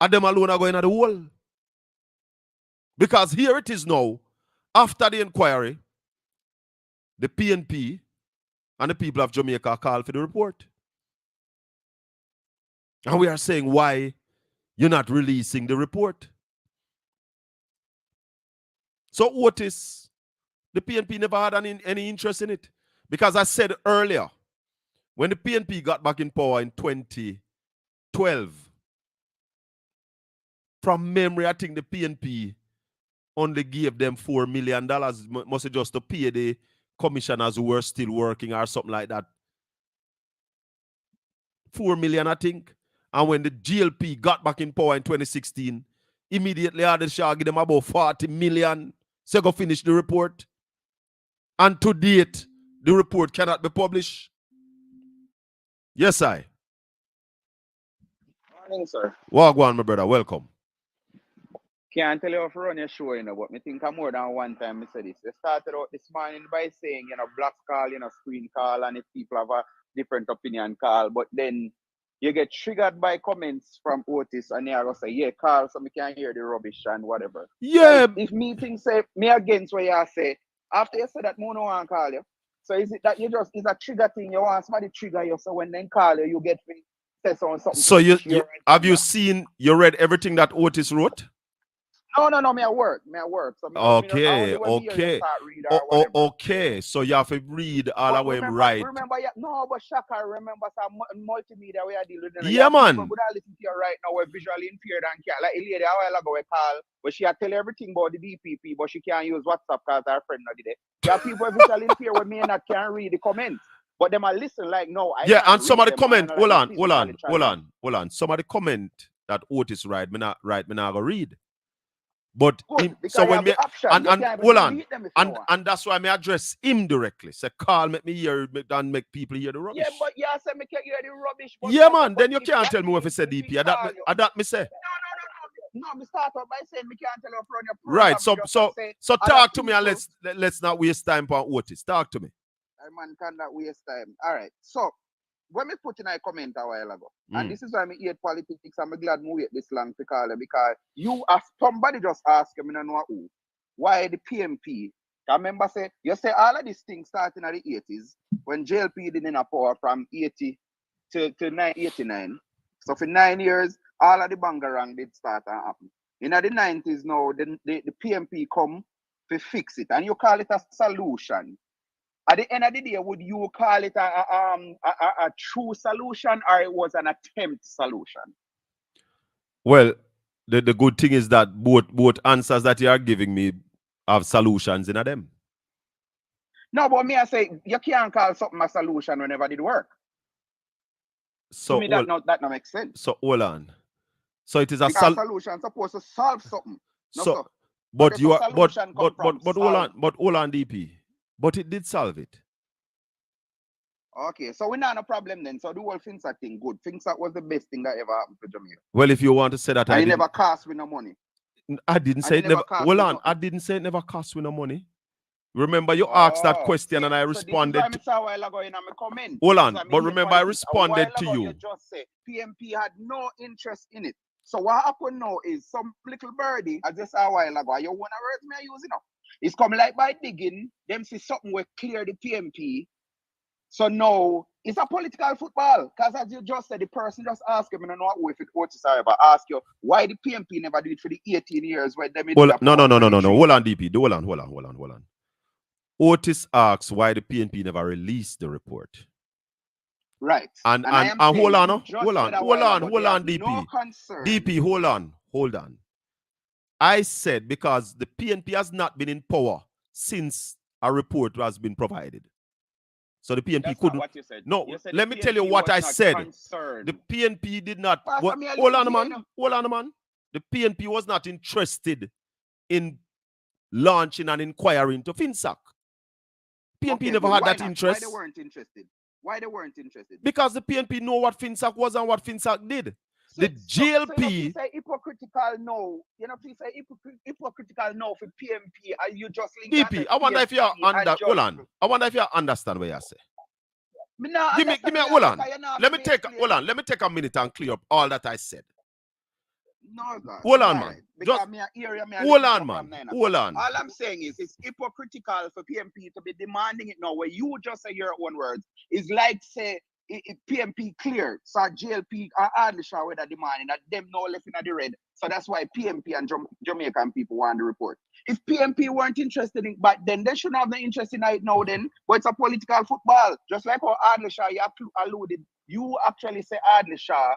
and them alone are going at the hole. Because here it is now, after the inquiry, the PNP and the people of Jamaica called for the report. And we are saying, why you're not releasing the report? So Otis, the PNP never had any interest in it. Because I said earlier, when the PNP got back in power in 2012, from memory, I think the PNP only gave them $4 million, must just to pay the commissioners who were still working or something like that. 4 million, I think. And when the GLP got back in power in 2016, immediately Ardley Shaw give them about 40 million. So go finish the report. And to date, the report cannot be published. Yes, I. Morning, sir. Well, go on, my brother. Welcome. Can't tell you how to run your show, but me think more than one time I said this. They started out this morning by saying, blacks call, screen call, and if people have a different opinion, call. But then you get triggered by comments from Otis, and they are going to say, yeah, call, so me can hear the rubbish and whatever. Yeah. If me think say, me against what you say, after you say that, no one call you. So is it that it's a trigger thing, you want somebody trigger you, so when they call you, you get me say something. So you have you seen, you read everything that Otis wrote? No, me at work. So okay. So you have to read all the way right. Remember, but SHACKA, remember some multimedia we are dealing with. Yeah, man. But I listen to you right now, we're visually impaired and can't. Like a lady a while ago, we call, but she had tell everything about the DPP, but she can't use WhatsApp because her friend not there. There are people visually impaired with me and that can't read the comments. But them are listen like, no, I Yeah, can't and somebody read them, comment, and I'm like, hold "No, on, please hold on, acknowledge hold and on, hold on. Somebody comment that Otis right, me not go read. But good, him, because so you when have me the option. and You can even hold on, delete them if you want. and that's why me address him directly. Say, Carl, make me hear, and make people hear the rubbish. Yeah, but you say me can hear the rubbish. But Yeah, me say, man. but Then you if can't that tell me if means it said me DP. That me say. No, me start out by saying me can't tell you from your Right. program. So Other talk to me and people- let's not waste time on Otis. Talk to me. I man cannot waste time. All right. So when me put in a comment a while ago, and this is why me hate politics, I'm glad me wait this long to call it, because you ask somebody just ask me, I know who, why the PMP. I remember you say all of these things starting in the 80s when JLP did in a power from 80 to 89. So for 9 years, all of the bangarang did start and happen. In the 90s now, the PMP come to fix it, and you call it a solution. At the end of the day, would you call it a true solution, or it was an attempt solution? Well, the good thing is that both answers that you are giving me have solutions in them. No, but me I say you can't call something a solution whenever it did work. So to me, that not makes sense. So hold on. So it is a solution supposed to solve something. So, but you are but hold on, DP. But it did solve it. Okay, so we're not a problem then. So the whole FinSAC thing good. FinSAC was the best thing that ever happened to Jamaica. Well, if you want to say that, I never cost with no money. I didn't say it never. Hold on, I didn't say it never cost with no money. Remember, you asked that question and I responded. So this is why I a while ago in my comment. Hold on, but remember I responded to you. You just say PMP had no interest in it. So what happened now is some little birdie, I just saw a while ago, you want to words me I use it now. It's come like by digging, them see something will clear the PMP. So now it's a political football. Because as you just said, the person just asked him, I don't know if it Otis but ask you why the PMP never did it for the 18 years when them No. Hold on, DP. Hold on. Otis asks why the PNP never released the report. Right. And hold on, DP. No concern. DP, hold on. I said because the PNP has not been in power since a report has been provided. So the PNP That's couldn't. Not what you said. No, you said let me tell you what I said. Concerned. The PNP did not. Hold on, man. The PNP was not interested in launching an inquiry into FinSAC. PNP never had that interest. Why they weren't interested? Because the PNP know what FinSAC was and what FinSAC did. The GLP. So say hypocritical no. You know, please say hypocritical no for PMP. Are you just DP? I wonder if you hold on. I wonder if you understand what you say. Give me hold on. Let me take a minute and clear up all that I said. No, God. Hold on, man. Hold on, man. Hold on. All I'm saying is it's hypocritical for PMP to be demanding it now where you just say your own words. It's like say if PMP cleared, so GLP are Adlisha where they're demanding that them no left in the red. So that's why PMP and Jamaican people want the report. If PMP weren't interested in but then they shouldn't have no interest in it now then. But it's a political football. Just like how Adlisha you alluded, you actually say Adlisha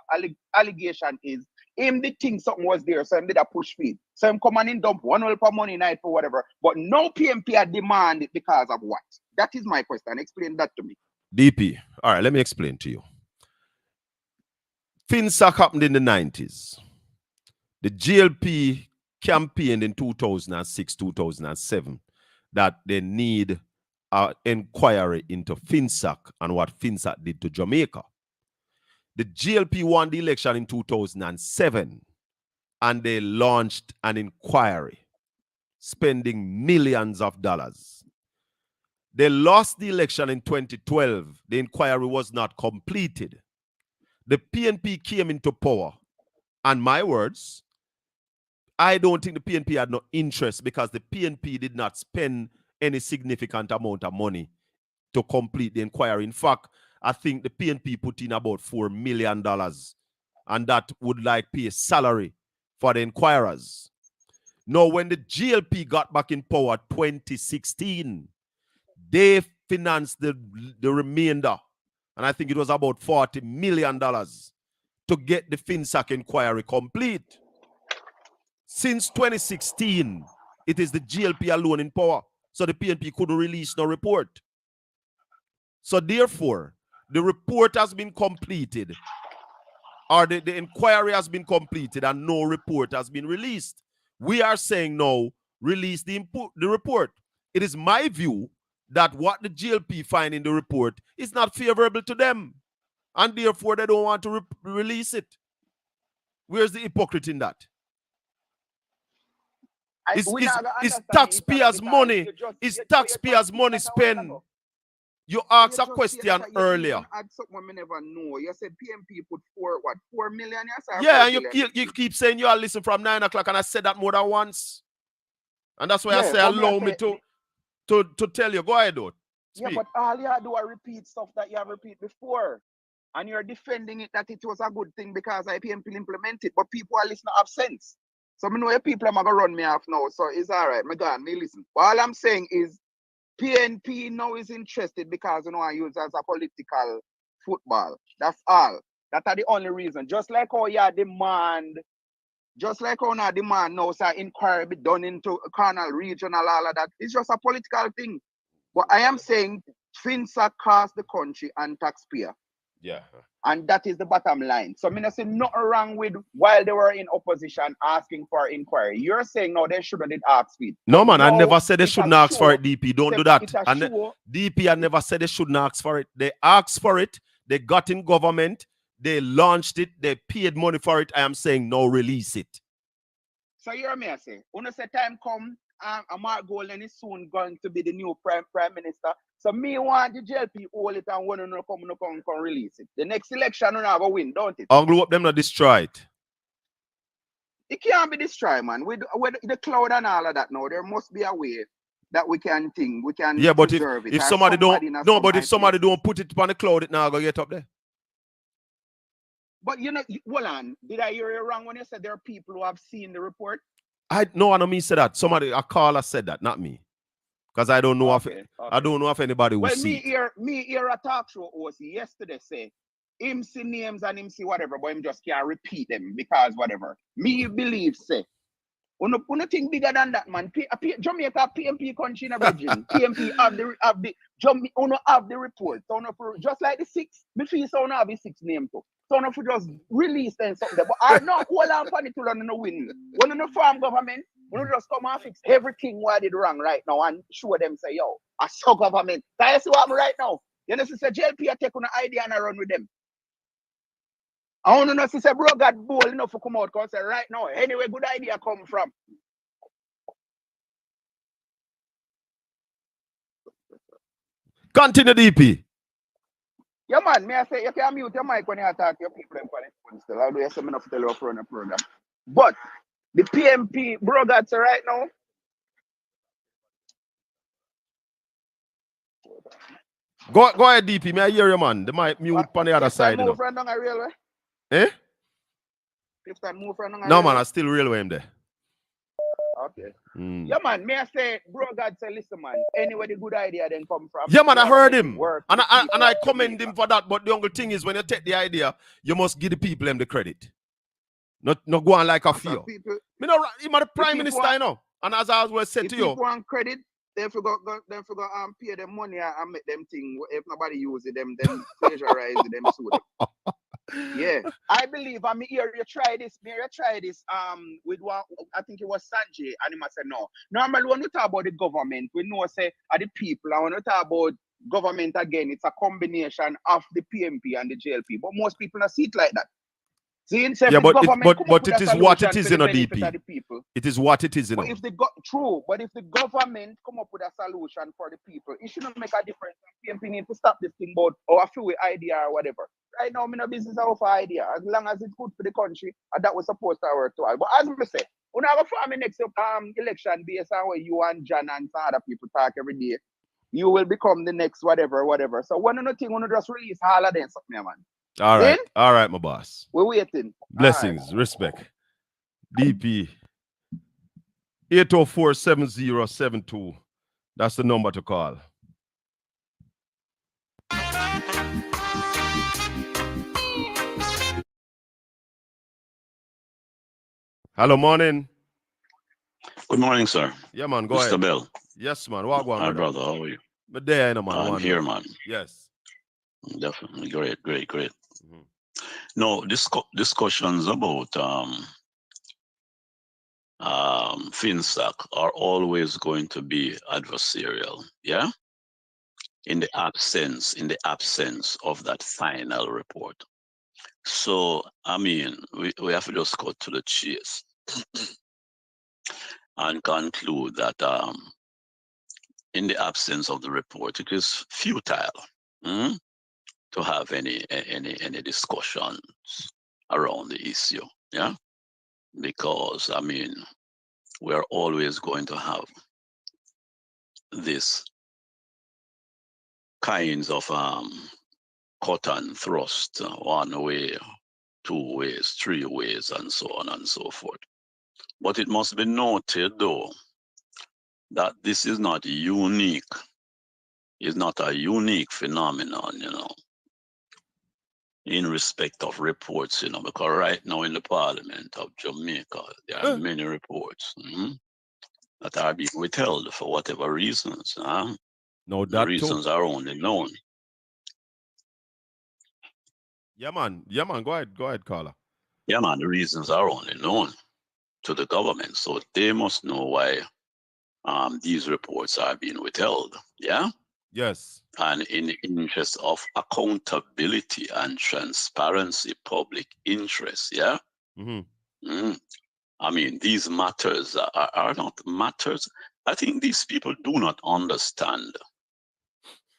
allegation is him did think something was there, so him did a push feed. So him come and dump $1 per money night for whatever. But no PMP are demand it because of what? That is my question. Explain that to me. DP. All right, let me explain to you. FinSAC happened in the 90s. The GLP campaigned in 2006, 2007 that they need an inquiry into FinSAC and what FinSAC did to Jamaica. The GLP won the election in 2007 and they launched an inquiry, spending millions of dollars. They lost the election in 2012. The inquiry was not completed. The PNP came into power. And my words, I don't think the PNP had no interest because the PNP did not spend any significant amount of money to complete the inquiry. In fact, I think the PNP put in about $4 million and that would like pay salary for the inquirers. Now, when the GLP got back in power 2016, they financed the remainder, and I think it was about $40 million to get the FinSAC inquiry complete. Since 2016, it is the GLP alone in power, so the PNP couldn't release no report. So therefore, the report has been completed, or the inquiry has been completed, and no report has been released. We are saying no, release the report. It is my view that what the GLP find in the report is not favorable to them, and therefore they don't want to release it. Where's the hypocrisy in that? It's taxpayers' money. It's taxpayers' money spent. You asked a question earlier. Add something I never know. You said PMP put 4 million? Yeah, and you keep saying you are listening from 9 o'clock, and I said that more than once. And that's why I say allow me to tell you. Go ahead, though. Yeah, but all you do is repeat stuff that you have repeated before. And you're defending it that it was a good thing because IPMP implemented. But people are listening have sense. So I know your people are going to run me off now. So it's all right. Me listen. All I'm saying is PNP now is interested because I use it as a political football. That's all. That are the only reason. Just like how you demand now, so inquiry be done into Colonel regional, all of that. It's just a political thing. But I am saying FINSA cost the country and taxpayer. Yeah. And that is the bottom line. So I say nothing wrong with while they were in opposition asking for inquiry. You're saying no, they shouldn't ask for it. No, man, I never said they shouldn't ask for it, DP. Don't do that. And DP, I never said they shouldn't ask for it. They asked for it. They got in government. They launched it. They paid money for it. I am saying no, release it. So you hear me I say, when I say time come, Mark Golden is soon going to be the new prime minister. So me want the JLP hold it and when you come release it. The next election you have a win, don't it? I'll glue up them not destroy it. It can't be destroyed, man. With the cloud and all of that now, there must be a way that we can think, we can preserve it. If somebody if somebody don't put it on the cloud, it now go get up there. But hold on, did I hear you wrong when you said there are people who have seen the report? I don't mean say that. A caller said that, not me. Because I don't know I don't know if anybody will see. Me hear a talk show OC yesterday say him see names and him see whatever, but him just can't repeat them because whatever. Me believe say. Uno think bigger than that, man. Jamaica PMP country in a region. PMP have the report. Just like the 6, me feel so have the 6 name too. So if we just release them something. But I know hold on for it to run in the win. When in the farm government, we just come and fix everything what I did wrong right now and show them say, yo, I saw government. Can you see what I'm right now? You know, say JLP take on an idea and I run with them. I want to know say bro got bold enough to come out because say right now, anyway, good idea come from. Continue, DP. Yeah, man, may I say, you can mute your mic when you attack your people in politics still. I'll do a seminar to tell you for a program. But the PMP, bro, that's right now. Go ahead, DP. May I hear you, man? The mic mute on the other side. Move from down a railway. Eh? If that move from down a no, man, I still railway him there. Okay. Yeah, man, may I say, bro, God say, listen, man, anywhere the good idea then come from. Yeah, man, I heard him. And I commend him for that. But the only thing is, when you take the idea, you must give the people them the credit. Not go on like a fear. You're the prime minister, you know. And as I always said to you. If people want credit, they forgot pay them money and make them thing. If nobody use it, them plagiarize it, them sue them. Yeah, I believe I'm here. You try this. With one, I think it was Sanjay, and he said no. Normally, when we talk about the government, we know say are the people. And when we talk about government again, it's a combination of the PMP and the JLP. But most people don't see it like that. See, yeah, but it is what it is, you know, DP. It is what it is, you know. But if the government come up with a solution for the people, it shouldn't make a difference. PMP need to stop this thing about a few idea or whatever. Right now, I'm in a business of idea. As long as it's good for the country, and that was supposed to work too. But as I say, when I have a next election based on where you and John and some other people talk every day, you will become the next whatever. So one other thing, when you just release all of them, something, man. All right, my boss. We're waiting. Blessings, right. Respect. DP 804-7072. That's the number to call. Hello, morning. Good morning, sir. Yeah, man, go Mr. ahead. Bell. Yes, man. What going on? Hi, brother. How are you? I'm there, man. I'm here, man. Yes. Definitely. Great, great, great. Mhm. No, discussions about FinSac are always going to be adversarial. Yeah. In the absence of that final report. So, I mean, we have to just cut to the chase and conclude that in the absence of the report, it is futile to have any discussions around the issue. Yeah, because I mean, we're always going to have this kinds of cut and thrust, one way, two ways, three ways, and so on and so forth. But it must be noted, though, that this is not unique. It's not a unique phenomenon, in respect of reports, because right now in the Parliament of Jamaica, there are many reports that are being withheld for whatever reasons. No, The that too. reasons are only known. Yeah, man. Yeah, man. Go ahead, caller. Yeah, man, the reasons are only known to the government, so they must know why these reports are being withheld. Yeah. Yes. And in the interest of accountability and transparency, public interest. Yeah. I mean, these matters are not matters. I think these people do not understand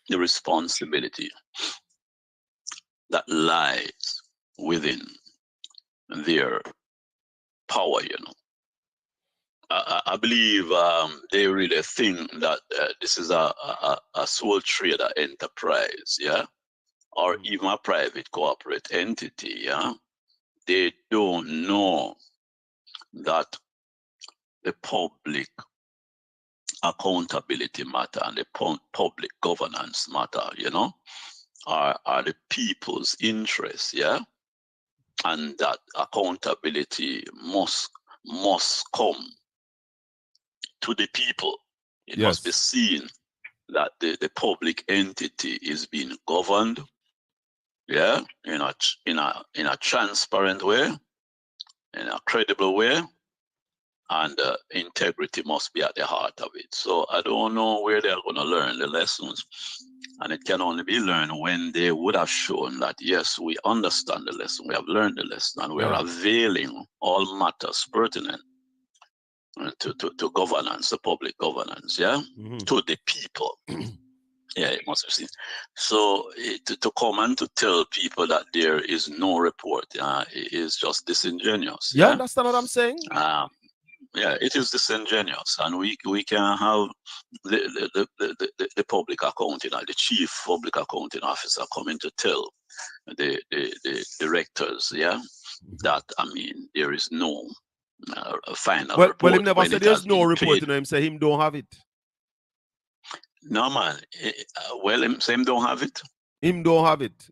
the responsibility that lies within their power. I believe they really think that this is a sole trader enterprise, yeah, or even a private corporate entity, yeah. They don't know that the public accountability matter and the public governance matter, are the people's interests, yeah, and that accountability must come to the people. It must be seen that the public entity is being governed, yeah, in a transparent way, in a credible way, and integrity must be at the heart of it. So I don't know where they're going to learn the lessons, and it can only be learned when they would have shown that yes, we understand the lesson, we have learned the lesson, and we are availing all matters pertinent to governance, the public governance, yeah, to the people. Yeah, it must be seen. So to come and to tell people that there is no report is just disingenuous. You Yeah, understand what I'm saying? Yeah, it is disingenuous, and we can have the public accounting, the chief public accounting officer coming to tell the directors, yeah, that I mean there is no final report. Well, him never when said it there's has no been report. paid. Him say him don't have it. No, man. Well, him say him don't have it. Him don't have it.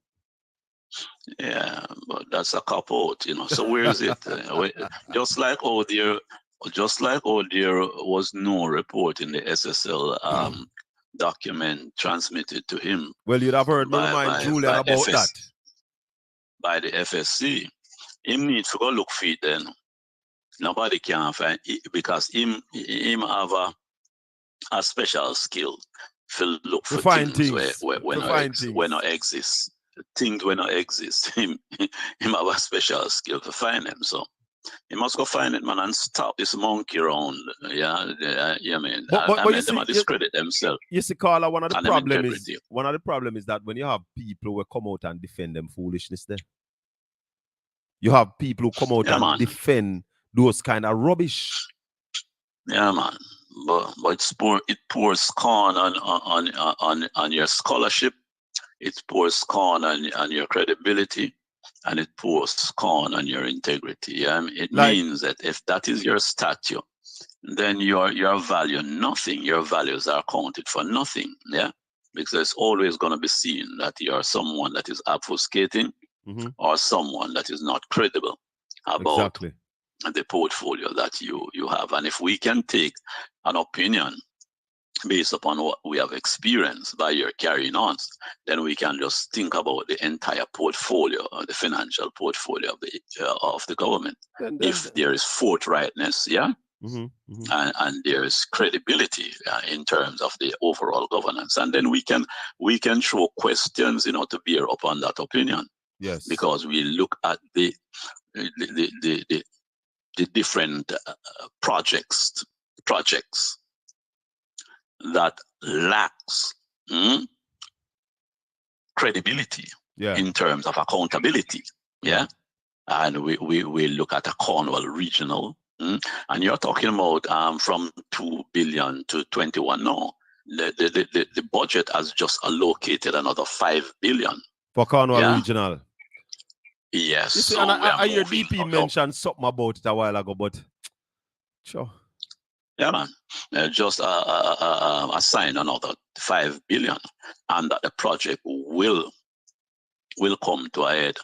Yeah, but that's a cop out, So where is it? Just like how there was no report in the SSL document transmitted to him. Well, you'd have heard me remind Julian about that. By the FSC. Him need to go look for it then. Nobody can find it because him have a special skill to look for things when not exist. Things when not exist. Him have a special skill to find them. So he must go find it, man, and stop this monkey around. Yeah, man. But you see, discredit themselves. You see, Carla, one of the problem is that when you have people who come out and defend them foolishness there. You have people who come out and defend those kind of rubbish. Yeah, man. But it pours scorn on your scholarship. It pours scorn on your credibility, and it pours scorn on your integrity. Yeah? It means that if that is your statue, then your value nothing. Your values are counted for nothing. Yeah, because it's always going to be seen that you are someone that is obfuscating or someone that is not credible about the portfolio that you have. And if we can take an opinion based upon what we have experienced by your carrying on, then we can just think about the entire portfolio, the financial portfolio of the government. If there is forthrightness, yeah, and there is credibility in terms of the overall governance, and then we can throw questions, to bear upon that opinion. Yes. Because we look at the different projects that lacks credibility in terms of accountability. Yeah. And we look at a Cornwall regional, and you're talking about from 2 billion to 21 now. The budget has just allocated another 5 billion for Cornwall regional. Yes. You see, so and I hear DP mentioned something about it a while ago, but sure. Yeah, man. Just assign another 5 billion, and that the project will come to a head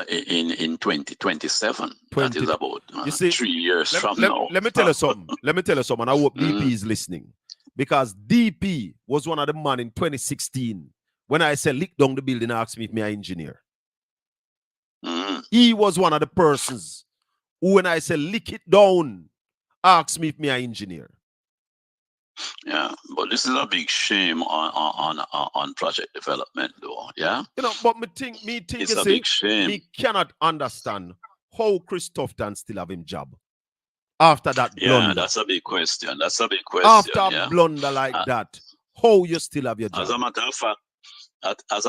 in 2027. That is about 3 years from now. Let me tell you something. I hope DP is listening, because DP was one of the man in 2016 when I said lick down the building, asked me if me an engineer. He was one of the persons who, when I said lick it down, asked me if me an engineer. Yeah, but this is a big shame on project development, though. Yeah, but me think it's a big shame. Me cannot understand how Chris Tufton still have him job after that blunder. Yeah, that's a big question. After a blunder like that, how you still have your job? As a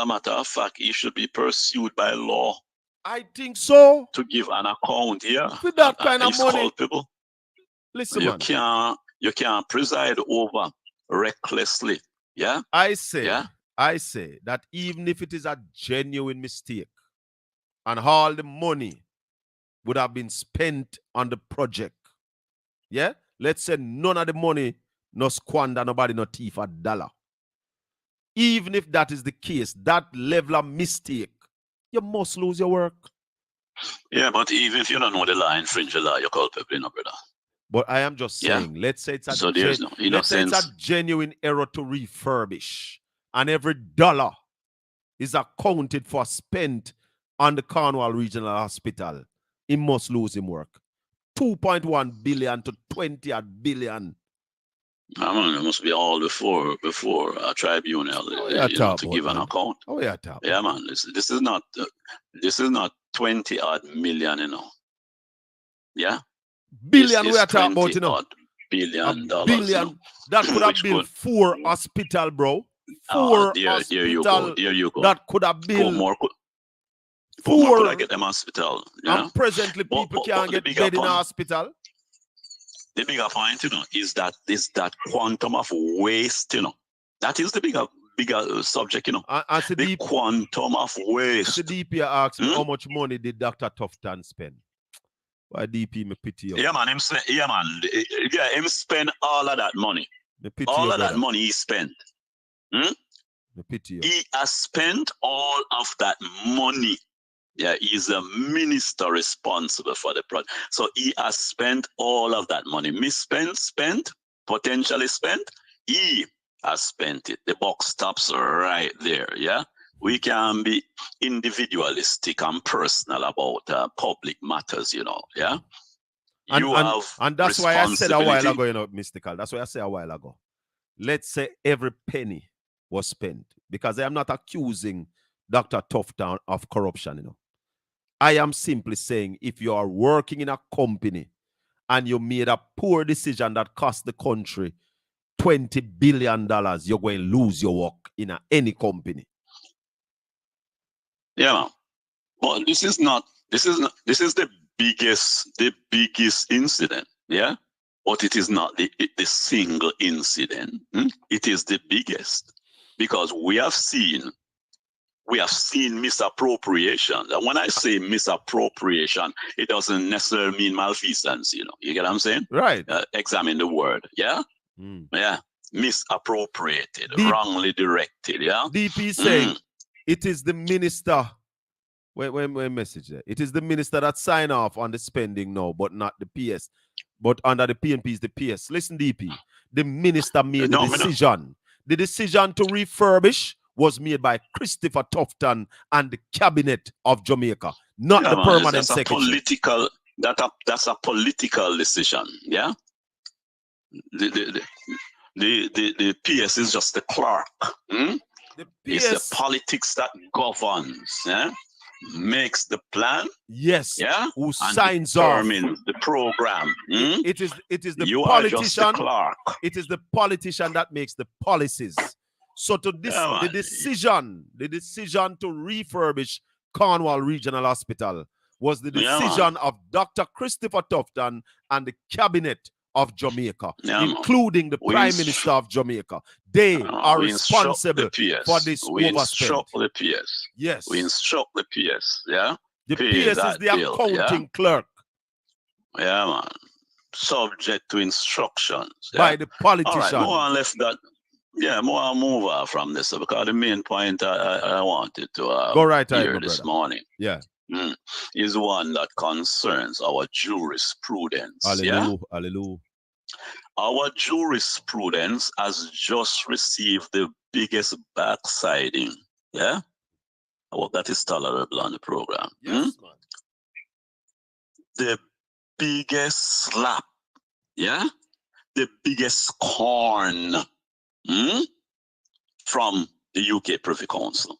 matter of fact, he should be pursued by law. I think so. To give an account here. With that kind of money. Culpable. Listen, you can't preside over recklessly. Yeah. I say that even if it is a genuine mistake and all the money would have been spent on the project, yeah, let's say none of the money no squander, nobody no thief a dollar. Even if that is the case, that level of mistake, you must lose your work. Yeah, but even if you don't know the law, infringe the law, you're culpable, brother. But I am just saying, let's say it's a genuine error to refurbish, and every dollar is accounted for spent on the Cornwall Regional Hospital. He must lose him work. 2.1 billion to 20 billion. It must be all before a tribunal to give an account. Yeah, man. This is not 20 odd million, Yeah. Billion we are talking about, $billion. Billion. That could have been 4 hospital, bro. 4 hospital. There you go. That could have been 4 could I get them hospital. And presently people can't get bed in a hospital. The bigger point, is that quantum of waste, That is the bigger subject, the quantum of waste. The DP asked me how much money did Dr. Tufton spend. Why DP me pity you? Yeah, man. Him spend all of that money. That money he spent. Me pity you. He has spent all of that money. Yeah, he's a minister responsible for the project. So he has spent all of that money. Spent, potentially spent. He has spent it. The buck stops right there. Yeah. We can be individualistic and personal about public matters, Yeah. And that's why I said a while ago, Mystical. That's why I said a while ago. Let's say every penny was spent, because I am not accusing Dr. Tufton of corruption, I am simply saying, if you are working in a company and you made a poor decision that cost the country $20 billion, you're going to lose your work in any company. Yeah, but this is the biggest incident, yeah. But it is not the single incident. It is the biggest, because we have seen misappropriation. And when I say misappropriation, it doesn't necessarily mean malfeasance. You get what I'm saying? Right. Examine the word. Yeah. Yeah. Misappropriated, wrongly directed. Yeah. DP saying it is the minister. When message there? It is the minister that sign off on the spending now, but not the PS. But under the PNP is the PS. Listen, DP. the minister made the No, me no. decision. The decision to refurbish was made by Christopher Tufton and the cabinet of Jamaica, not Yeah, the man, permanent that's a secretary. political. That's a political decision. Yeah. The PS is just the clerk. Hmm? The It's the PS, politics that governs. Yeah. Makes the plan. yes, Yeah. who And signs off. determines the program. Hmm? It is the You are just the politician. clerk. It is the politician that makes the policies. So to this, Yeah, the man. decision to refurbish Cornwall Regional Hospital was the Yeah, decision of Dr. Christopher Tufton and the cabinet of Jamaica, Yeah, man. including the We Prime instru- Minister of Jamaica. They are We instruct responsible the PS. for this We overspend. instruct the PS. Yes, We instruct the PS. Yeah. the Pay PS is that the bill. accounting clerk Yeah, man. Subject to instructions. Yeah? by the All right, politician. more on left that. Yeah, more on move on from this because the main point I wanted to Go right ahead, hear my this brother. morning Yeah. is one that concerns our jurisprudence. Yeah, Hallelujah. Hallelujah. our jurisprudence has just received the biggest backsliding. Yeah, I hope that is tolerable on the program. Yes, man. The biggest slap. Yeah, the biggest scorn from the UK Privy Council.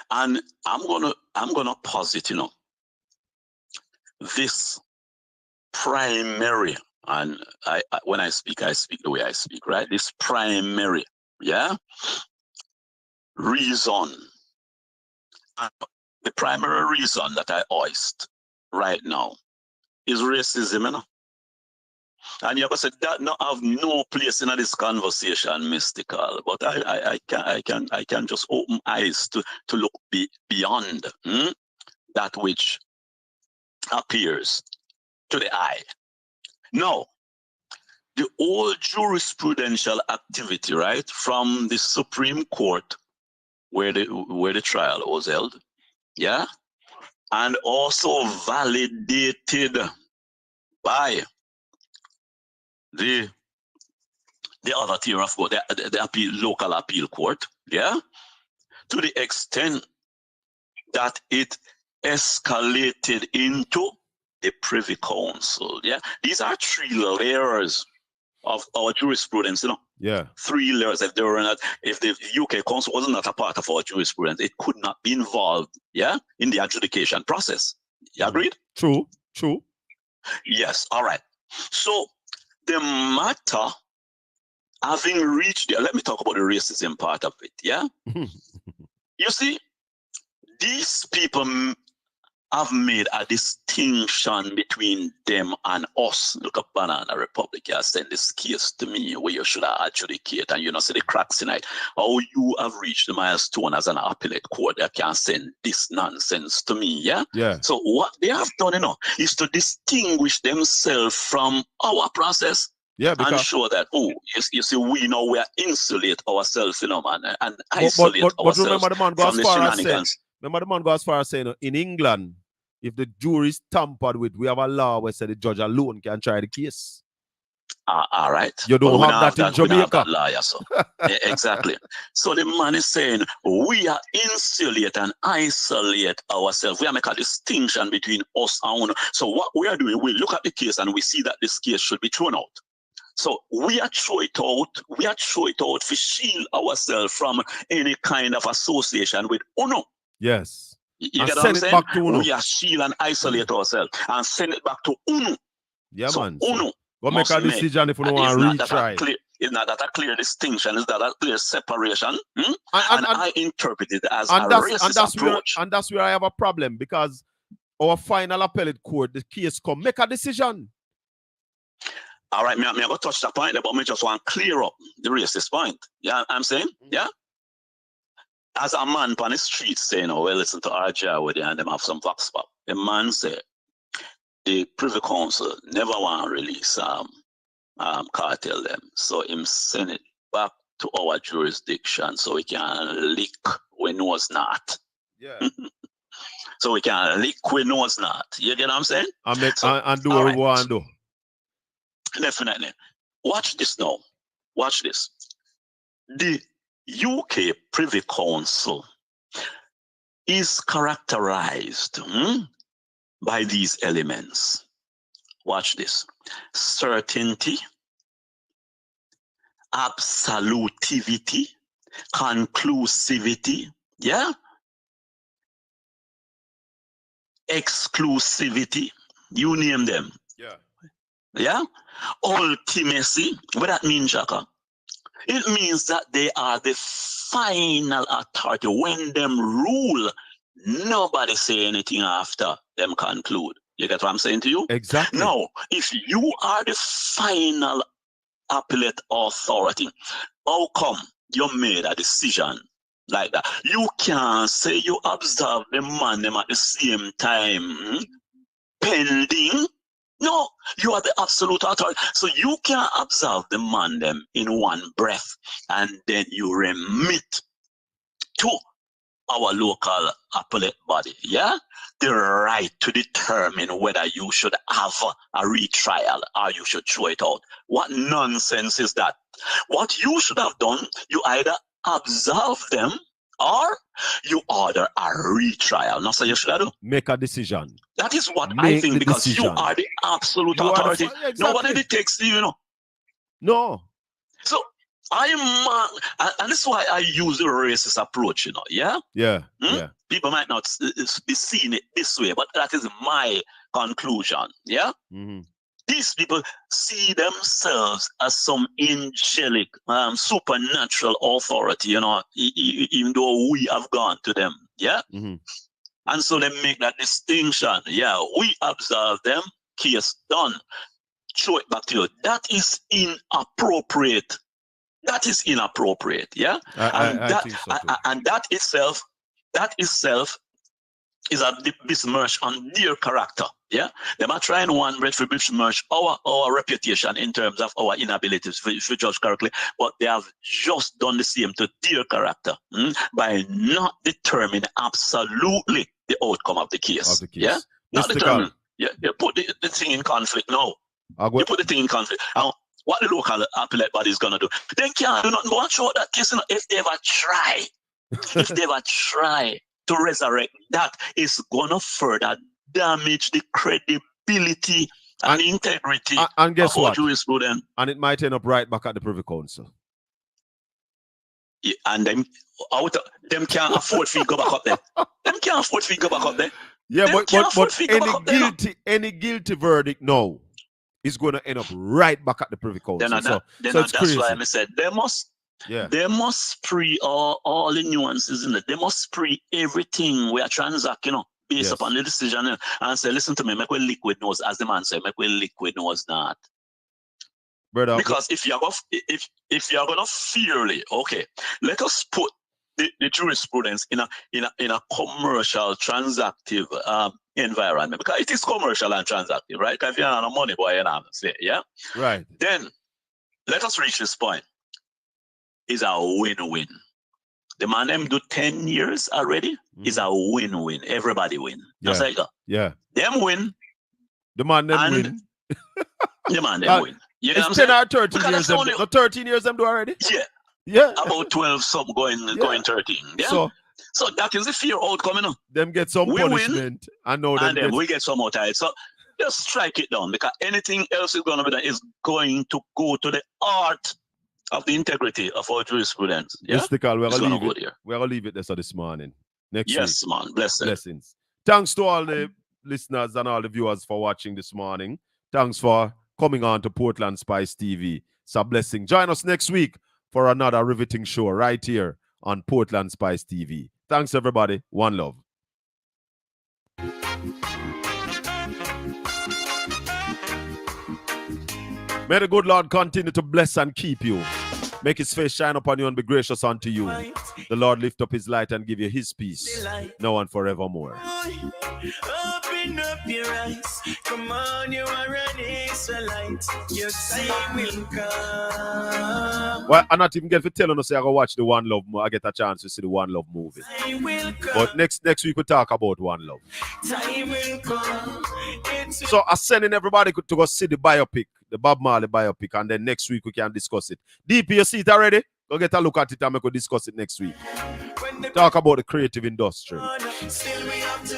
And I'm gonna posit, this primary, and when I speak the way I speak, right? This primary, yeah, reason, the primary reason that I hoist right now is racism, And you have said that not have no place in this conversation, mystical. But I can just open eyes to look beyond that which appears to the eye. Now, the old jurisprudential activity, right, from the Supreme Court where the trial was held, yeah, and also validated by the other tier of court, the local appeal court, yeah, to the extent that it escalated into the Privy Council, yeah. These are 3 layers of our jurisprudence, Yeah. 3 layers. If the UK Council was not a part of our jurisprudence, it could not be involved, yeah, in the adjudication process. You agreed? True. Yes. All right. So the matter having reached there, let me talk about the racism part of it, yeah? You see, these people have made a distinction between them and us. Look at Banana Republic, you send this case to me where you should adjudicate and you see the cracks in it. How you have reached the milestone as an appellate court that can send this nonsense to me, yeah? Yeah. So what they have done, is to distinguish themselves from our process. Yeah, because and show that, you see, we know we are insulate ourselves, man, and isolate ourselves remember the man from the shenanigans. Remember the man go as far as saying, in England, if the jury is tampered with, we have a law where say the judge alone can try the case. All right. You don't have that in Jamaica. We don't have that law, so. Exactly. So the man is saying, we are insulate and isolate ourselves. We are making a distinction between us and one. So what we are doing, we look at the case and we see that this case should be thrown out. So we are throw it out to shield ourselves from any kind of association with UNO. Yes. You get what I'm saying? We are shield and isolate ourselves and send it back to UNO. Yeah, so man. UNO go make a decision if you don't want to retry. It's not that a clear distinction, it's that a clear separation. And I interpret it as a racist approach. And that's where I have a problem, because our final appellate court, the case come, make a decision. All right, I'm going to touch that point, but I just want to clear up the racist point. Yeah, I'm saying? Yeah? As a man on the street saying, well, listen to RJ with and them have some vox pop. The man said, the Privy Council never want to release cartel them. So him send it back to our jurisdiction so we can lick when was not. Yeah. So we can lick when was not. You get what I'm saying? And do what we want to do. Definitely. Watch this now. Watch this. The UK Privy Council is characterized by these elements. Watch this. Certainty, absolutivity, conclusivity, yeah? Exclusivity, you name them. Yeah. Yeah? Ultimacy, what that means, Shaka? It means that they are the final authority. When them rule, nobody say anything after them conclude. You get what I'm saying to you? Exactly. Now, if you are the final appellate authority, how come you made a decision like that? You can't say you observe the man them at the same time pending. No, you are the absolute authority. So you can observe the man them in one breath and then you remit to our local appellate body, yeah? The right to determine whether you should have a retrial or you should throw it out. What nonsense is that? What you should have done, you either observe them or you order a retrial. Now, so you should have Make a decision. That is what I think, because decision. you are the absolute You are the authority. exactly. Nobody dictates you, you know. No. So I'm, and this is why I use the racist approach, you know. Yeah. Yeah. Yeah. People might not be seeing it this way, but that is my conclusion. Yeah. These people see themselves as some angelic, supernatural authority, you know, even though we have gone to them. Yeah. And so they make that distinction. Yeah, we observe them, case done. Show it back to you. That is inappropriate. That is inappropriate. Yeah. I think so too. And that itself is a besmirch on their character. Yeah, they might try and one to besmirch our reputation in terms of our inabilities to judge correctly, but they have just done the same to their character by not determining absolutely the outcome of the case. Yeah, not determining. Yeah, you put the thing in conflict now. You put the thing in conflict. Now, what the local appellate body is gonna do? They can't do nothing but show that case. You know, if they ever try to resurrect that, is gonna further damage the credibility and integrity and guess of what? our jurisprudence. And it might end up right back at the Privy Council. Yeah, and them can't afford to go back up there. Them can't afford to go back up there. Yeah, but any guilty verdict now is going to end up right back at the Privy Council. That's crazy. Why I said they must pre all the nuances in it. They must pre everything we are transacting, you know, based upon the decision, and say, listen to me, make we liquid nose, as the man said, make we liquid nose that. Brother, because if you're gonna fairly, okay, let us put the jurisprudence in a commercial transactive environment, because it is commercial and transactive, right? If you're on a money boy, you know, say, yeah, right. Then let us reach this point. Is a win-win. The man them do 10 years already is a win-win. Everybody win. That's like that. Yeah. Them win. The man them win. The man them win. You know it's 10 or 13 years. Only, 13 years them do already? Yeah. Yeah. About 12 some going 13. Yeah. So that is the fair outcome, you know. Them get some punishment. And then we get some more time. So just strike it down, because anything else is gonna be done is going to go to the art of the integrity of our jurisprudence. Yeah? Mr. Call, we're going to leave it there this morning. Next week. Man. Blessings. Thanks to all the listeners and all the viewers for watching this morning. Thanks for coming on to Portland Spice TV. It's a blessing. Join us next week for another riveting show right here on Portland Spice TV. Thanks, everybody. One love. May the good Lord continue to bless and keep you. Make his face shine upon you and be gracious unto you. The Lord lift up his light and give you his peace, now and forevermore. Open up your eyes. Come on, you are an Israelite. Your time will come. Well, I'm not even getting to telling us I go watch the One Love. I get a chance to see the One Love movie. But next week we talk about One Love. Time will come. So I'm sending everybody to go see the biopic, the Bob Marley biopic, and then next week we can discuss it. DP, you see it already? Go get a look at it and we could discuss it next week. Talk about the creative industry. Still we have to